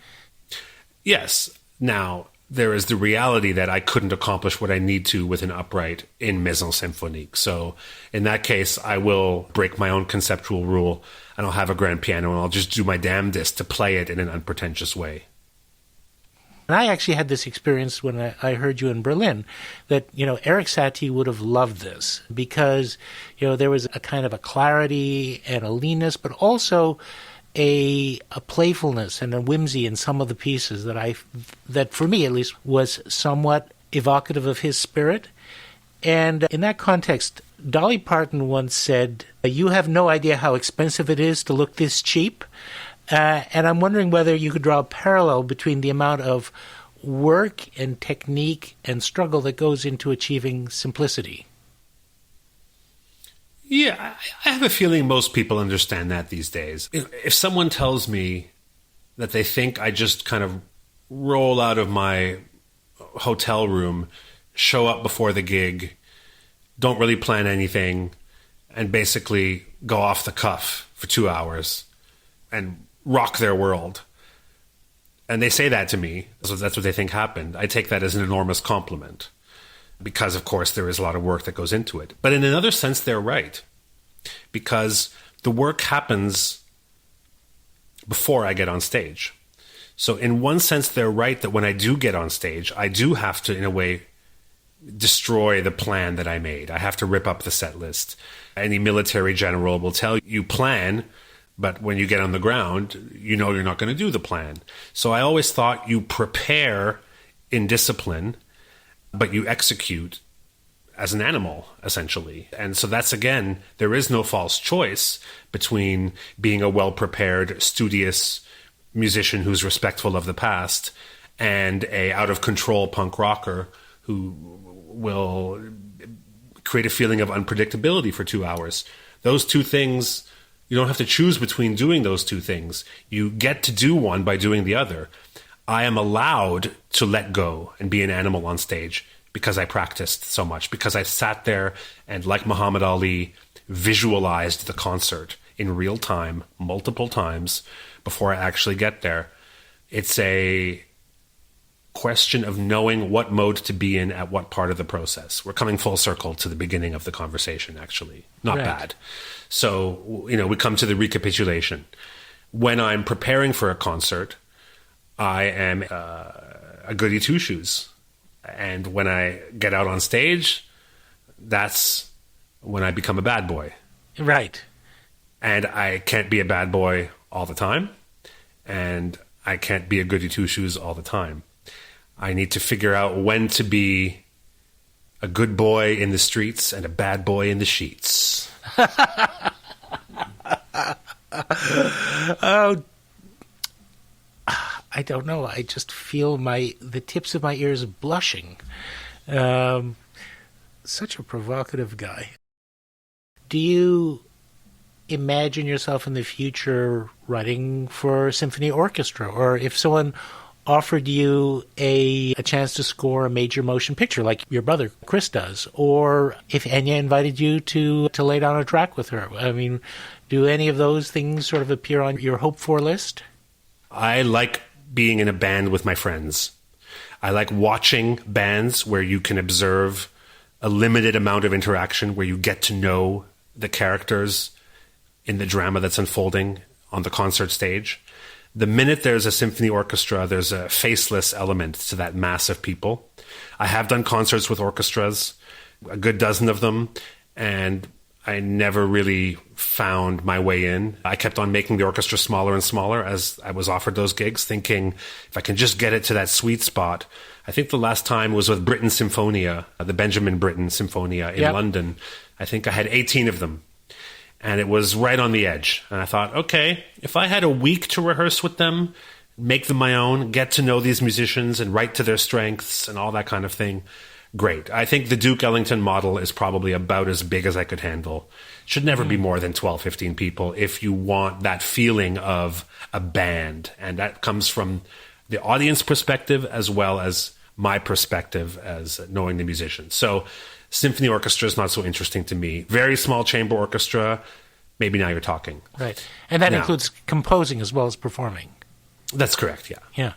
Yes. Now, there is the reality that I couldn't accomplish what I need to with an upright in Maison Symphonique. So in that case, I will break my own conceptual rule, and I'll have a grand piano, and I'll just do my damnedest to play it in an unpretentious way. And I actually had this experience when I heard you in Berlin, that, Eric Satie would have loved this because, there was a kind of a clarity and a leanness, but also a playfulness and a whimsy in some of the pieces that for me at least was somewhat evocative of his spirit. And in that context, Dolly Parton once said, "You have no idea how expensive it is to look this cheap." And I'm wondering whether you could draw a parallel between the amount of work and technique and struggle that goes into achieving simplicity. Yeah, I have a feeling most people understand that these days. If someone tells me that they think I just kind of roll out of my hotel room, show up before the gig, don't really plan anything, and basically go off the cuff for 2 hours and rock their world, and they say that to me, so that's what they think happened, I take that as an enormous compliment. Because, of course, there is a lot of work that goes into it. But in another sense, they're right. Because the work happens before I get on stage. So in one sense, they're right that when I do get on stage, I do have to, in a way, destroy the plan that I made. I have to rip up the set list. Any military general will tell you plan, but when you get on the ground, you're not going to do the plan. So I always thought you prepare in discipline, but you execute as an animal, essentially. And so that's, again, there is no false choice between being a well-prepared, studious musician who's respectful of the past and a out-of-control punk rocker who will create a feeling of unpredictability for 2 hours. Those two things, you don't have to choose between doing those two things. You get to do one by doing the other. I am allowed to let go and be an animal on stage because I practiced so much, because I sat there and, like Muhammad Ali, visualized the concert in real time, multiple times, before I actually get there. It's a question of knowing what mode to be in at what part of the process. We're coming full circle to the beginning of the conversation, actually. Not bad. So, we come to the recapitulation. When I'm preparing for a concert, I am a goody two-shoes. And when I get out on stage, that's when I become a bad boy. Right. And I can't be a bad boy all the time. And I can't be a goody two-shoes all the time. I need to figure out when to be a good boy in the streets and a bad boy in the sheets. Oh, I don't know. I just feel the tips of my ears blushing. Such a provocative guy. Do you imagine yourself in the future writing for symphony orchestra? Or if someone offered you a chance to score a major motion picture like your brother Chris does, or if Enya invited you to lay down a track with her, I mean, do any of those things sort of appear on your hope-for list? I like being in a band with my friends. I like watching bands where you can observe a limited amount of interaction, where you get to know the characters in the drama that's unfolding on the concert stage. The minute there's a symphony orchestra, there's a faceless element to that mass of people. I have done concerts with orchestras, a good dozen of them, and I never really found my way in. I kept on making the orchestra smaller and smaller as I was offered those gigs, thinking if I can just get it to that sweet spot. I think the last time was with Britten Symphonia, the Benjamin Britten Symphonia in London. I think I had 18 of them. And it was right on the edge. And I thought, okay, if I had a week to rehearse with them, make them my own, get to know these musicians and write to their strengths and all that kind of thing, great. I think the Duke Ellington model is probably about as big as I could handle. Should never be more than 12, 15 people if you want that feeling of a band. And that comes from the audience perspective as well as my perspective as knowing the musicians. So symphony orchestra is not so interesting to me. Very small chamber orchestra, maybe now you're talking. Right. And that includes composing as well as performing. That's correct, yeah. Yeah.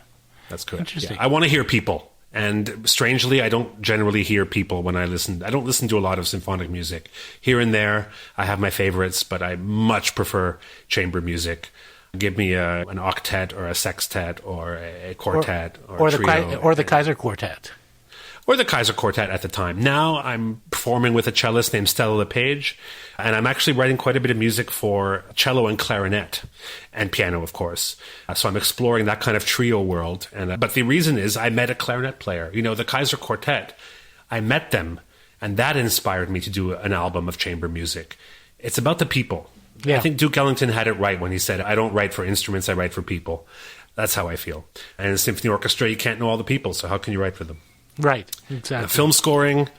That's correct. Interesting. Yeah. I want to hear people. And strangely, I don't generally hear people when I listen. I don't listen to a lot of symphonic music. Here and there, I have my favorites, but I much prefer chamber music. Give me an octet or a sextet or a quartet or a trio. Or the Kaiser Quartet. Or the Kaiser Quartet at the time. Now I'm performing with a cellist named Stella LePage, and I'm actually writing quite a bit of music for cello and clarinet, and piano, of course. So I'm exploring that kind of trio world. But the reason is I met a clarinet player. The Kaiser Quartet, I met them, and that inspired me to do an album of chamber music. It's about the people. Yeah. I think Duke Ellington had it right when he said, I don't write for instruments, I write for people. That's how I feel. And in a symphony orchestra, you can't know all the people, so how can you write for them? Right, exactly. Film scoring,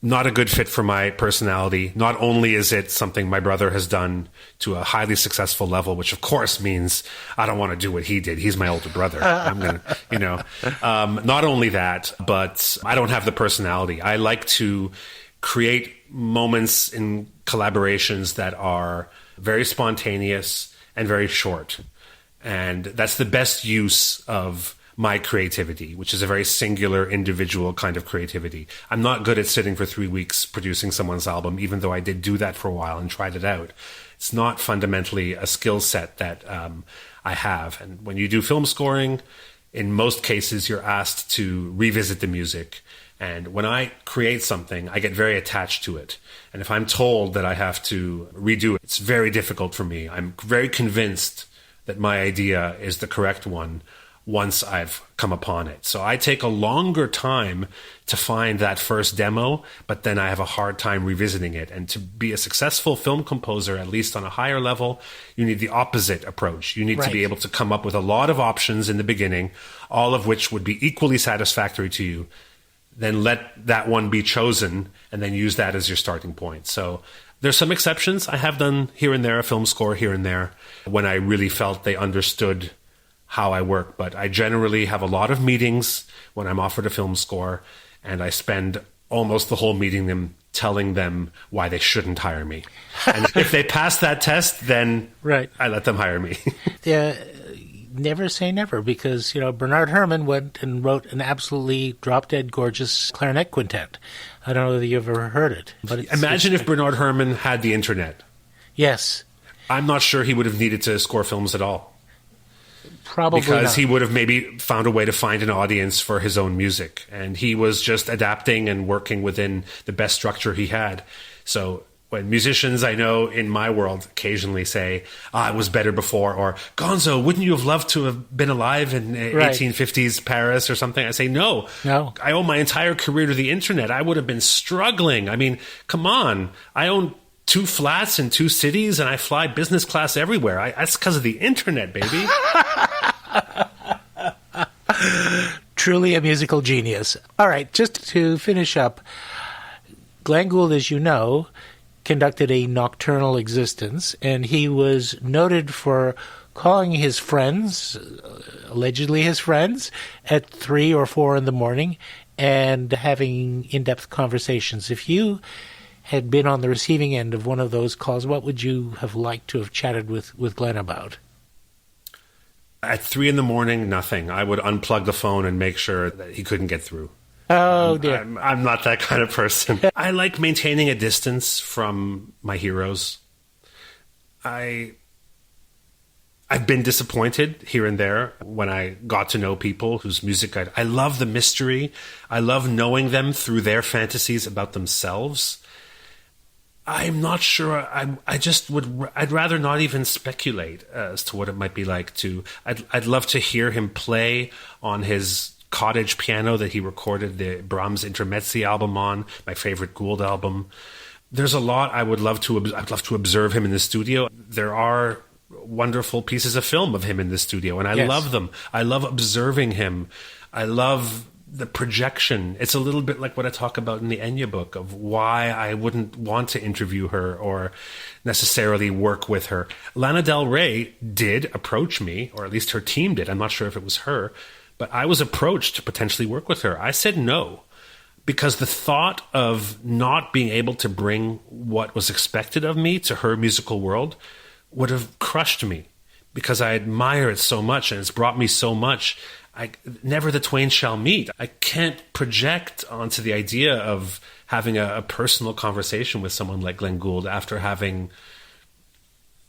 not a good fit for my personality. Not only is it something my brother has done to a highly successful level, which of course means I don't want to do what he did. He's my older brother. I'm gonna, not only that, but I don't have the personality. I like to create moments in collaborations that are very spontaneous and very short. And that's the best use of my creativity, which is a very singular, individual kind of creativity. I'm not good at sitting for 3 weeks producing someone's album, even though I did do that for a while and tried it out. It's not fundamentally a skill set that I have. And when you do film scoring, in most cases, you're asked to revisit the music. And when I create something, I get very attached to it. And if I'm told that I have to redo it, it's very difficult for me. I'm very convinced that my idea is the correct one once I've come upon it. So I take a longer time to find that first demo, but then I have a hard time revisiting it. And to be a successful film composer, at least on a higher level, you need the opposite approach. You need to be able to come up with a lot of options in the beginning, all of which would be equally satisfactory to you. Then let that one be chosen and then use that as your starting point. So there's some exceptions. I have done here and there a film score here and there when I really felt they understood how I work, but I generally have a lot of meetings when I'm offered a film score, and I spend almost the whole meeting them telling them why they shouldn't hire me. And if they pass that test, then Right. I let them hire me. Never say never, because, Bernard Herrmann went and wrote an absolutely drop-dead gorgeous clarinet quintet. I don't know whether you've ever heard it. But Imagine if Bernard Herrmann had the internet. Yes. I'm not sure he would have needed to score films at all. Probably because not. he would have maybe found a way to find an audience for his own music. And he was just adapting and working within the best structure he had. So when musicians I know in my world occasionally say, it was better before, or Gonzo, wouldn't you have loved to have been alive in 1850s Paris or something? I say, no. I owe my entire career to the internet. I would have been struggling. I mean, come on. I own 2 flats in 2 cities, and I fly business class everywhere. That's because of the internet, baby. Truly a musical genius. All right, just to finish up, Glenn Gould, as you know, conducted a nocturnal existence, and he was noted for calling his friends, allegedly his friends, at 3 or 4 in the morning and having in-depth conversations. If you had been on the receiving end of one of those calls, what would you have liked to have chatted with Glenn about? At 3 in the morning, nothing. I would unplug the phone and make sure that he couldn't get through. Oh, dear. I'm not that kind of person. I like maintaining a distance from my heroes. I've been disappointed here and there when I got to know people whose music I love the mystery. I love knowing them through their fantasies about themselves. I'm not sure. I'd rather not even speculate as to what it might be like to. I'd love to hear him play on his cottage piano that he recorded the Brahms Intermezzi album on, my favorite Gould album. There's a lot I'd love to observe him in the studio. There are wonderful pieces of film of him in the studio, and I love them. I love observing him. I love the projection. It's a little bit like what I talk about in the Enya book of why I wouldn't want to interview her or necessarily work with her. Lana Del Rey did approach me, or at least her team did. I'm not sure if it was her, but I was approached to potentially work with her. I said no, because the thought of not being able to bring what was expected of me to her musical world would have crushed me, because I admire it so much and it's brought me so much. Never the twain shall meet. I can't project onto the idea of having a personal conversation with someone like Glenn Gould after having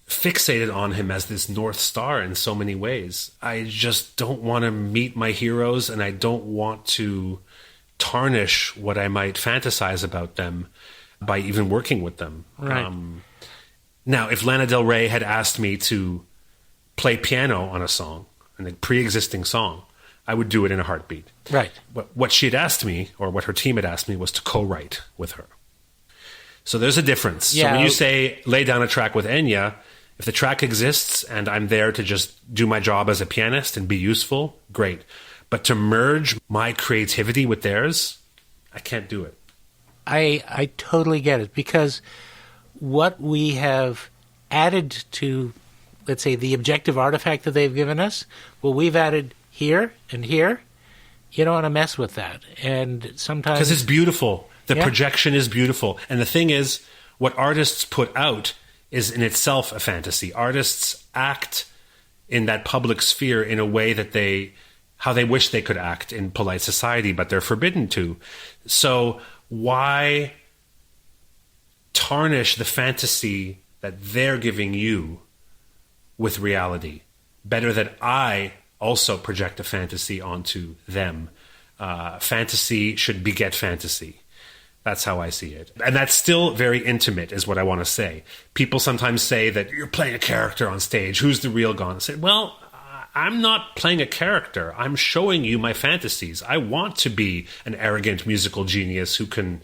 fixated on him as this North Star in so many ways. I just don't want to meet my heroes, and I don't want to tarnish what I might fantasize about them by even working with them. Right. Now, if Lana Del Rey had asked me to play piano on a song, a pre-existing song, I would do it in a heartbeat. Right. But what she had asked me, or what her team had asked me, was to co-write with her. So there's a difference. Yeah. So when you say lay down a track with Enya, if the track exists and I'm there to just do my job as a pianist and be useful, great. But to merge my creativity with theirs, I can't do it. I totally get it, because what we have added to, let's say, the objective artifact that they've given us, well, we've added here and here. You don't want to mess with that. And sometimes... Because it's beautiful. The projection is beautiful. And the thing is, what artists put out is in itself a fantasy. Artists act in that public sphere in a way that how they wish they could act in polite society, but they're forbidden to. So why tarnish the fantasy that they're giving you with reality? Better that I also project a fantasy onto them. Fantasy should beget fantasy. That's how I see it. And that's still very intimate, is what I want to say. People sometimes say that you're playing a character on stage. Who's the real Gon? I say, well, I'm not playing a character. I'm showing you my fantasies. I want to be an arrogant musical genius who can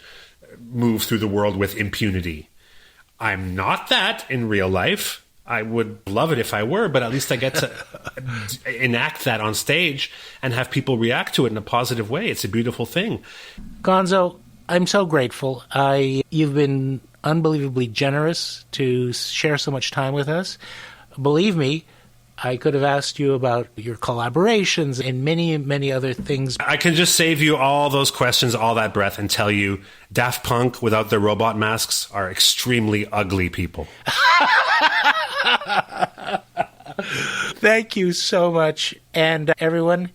move through the world with impunity. I'm not that in real life. I would love it if I were, but at least I get to enact that on stage and have people react to it in a positive way. It's a beautiful thing. Gonzo, I'm so grateful. You've been unbelievably generous to share so much time with us. Believe me, I could have asked you about your collaborations and many, many other things. I can just save you all those questions, all that breath, and tell you Daft Punk without their robot masks are extremely ugly people. Thank you so much. And everyone,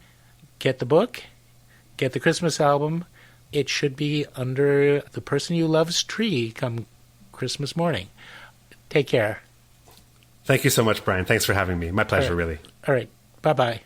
get the book, get the Christmas album. It should be under the person you love's tree come Christmas morning. Take care. Thank you so much, Brian. Thanks for having me. My pleasure, really. All right. Bye-bye.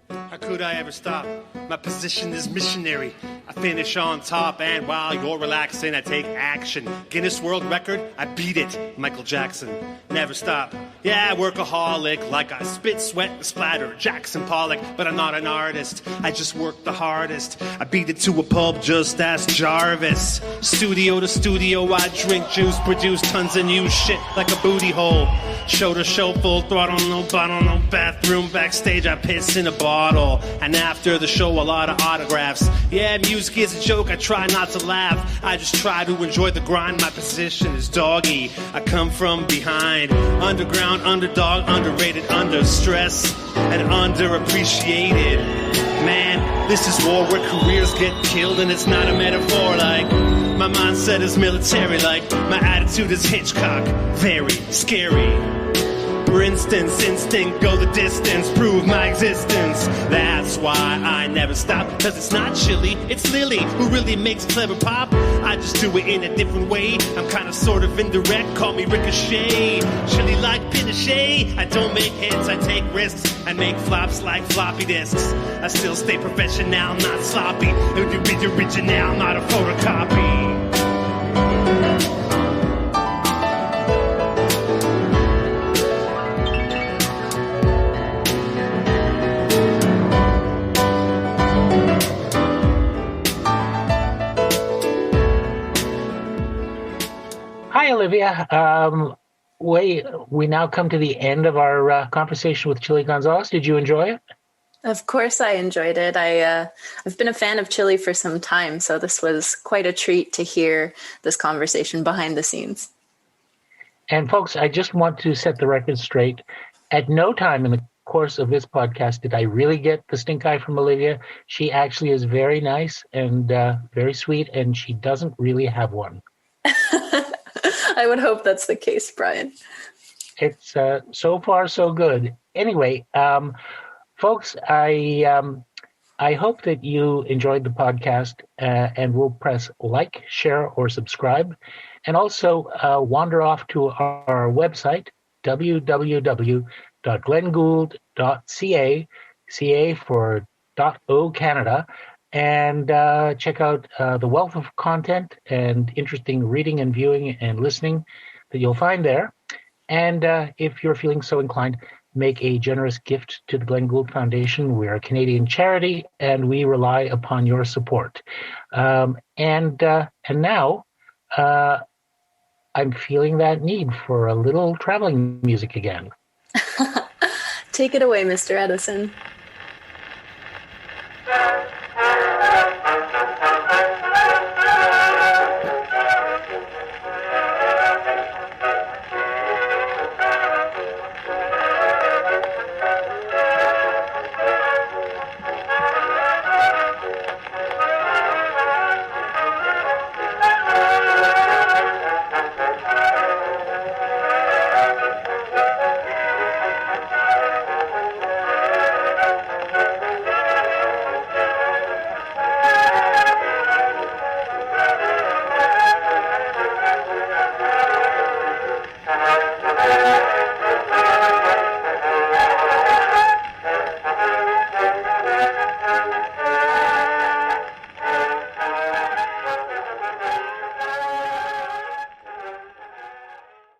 How could I ever stop? My position is missionary. I finish on top, and while you're relaxing, I take action. Guinness World Record, I beat it. Michael Jackson, never stop. Yeah, workaholic, like I spit, sweat, and splatter. Jackson Pollock, but I'm not an artist. I just work the hardest. I beat it to a pulp, just ask Jarvis. Studio to studio, I drink juice, produce tons of new shit like a booty hole. Show to show, full throttle, no bottle, no bathroom. Backstage, I piss in a bottle. And after the show, a lot of autographs. Yeah, music is a joke, I try not to laugh. I just try to enjoy the grind. My position is doggy. I come from behind. Underground, underdog, underrated, under stress, and underappreciated. Man, this is war where careers get killed, and it's not a metaphor. Like, my mindset is military, like my attitude is Hitchcock. Very scary. For instance, instinct, go the distance, prove my existence. That's why I never stop, cause it's not Chili, it's Lily, who really makes clever pop. I just do it in a different way. I'm kind of sort of indirect, call me Ricochet. Chili like Pinochet, I don't make hits, I take risks and make flops like floppy disks. I still stay professional, not sloppy. The original, not a photocopy. Hi, Olivia. We now come to the end of our conversation with Chili Gonzales. Did you enjoy it? Of course I enjoyed it. I've been a fan of Chili for some time, so this was quite a treat to hear this conversation behind the scenes. And folks, I just want to set the record straight. At no time in the course of this podcast did I really get the stink eye from Olivia. She actually is very nice and very sweet, and she doesn't really have one. I would hope that's the case, Brian. It's so far so good. Anyway, folks, I hope that you enjoyed the podcast and will press like, share, or subscribe. And also wander off to our website, www.glengould.ca, CA for .o Canada, and check out the wealth of content and interesting reading and viewing and listening that you'll find there. And if you're feeling so inclined, make a generous gift to the Glenn Gould Foundation. We're a Canadian charity, and we rely upon your support. And now I'm feeling that need for a little traveling music again. Take it away, Mr. Edison.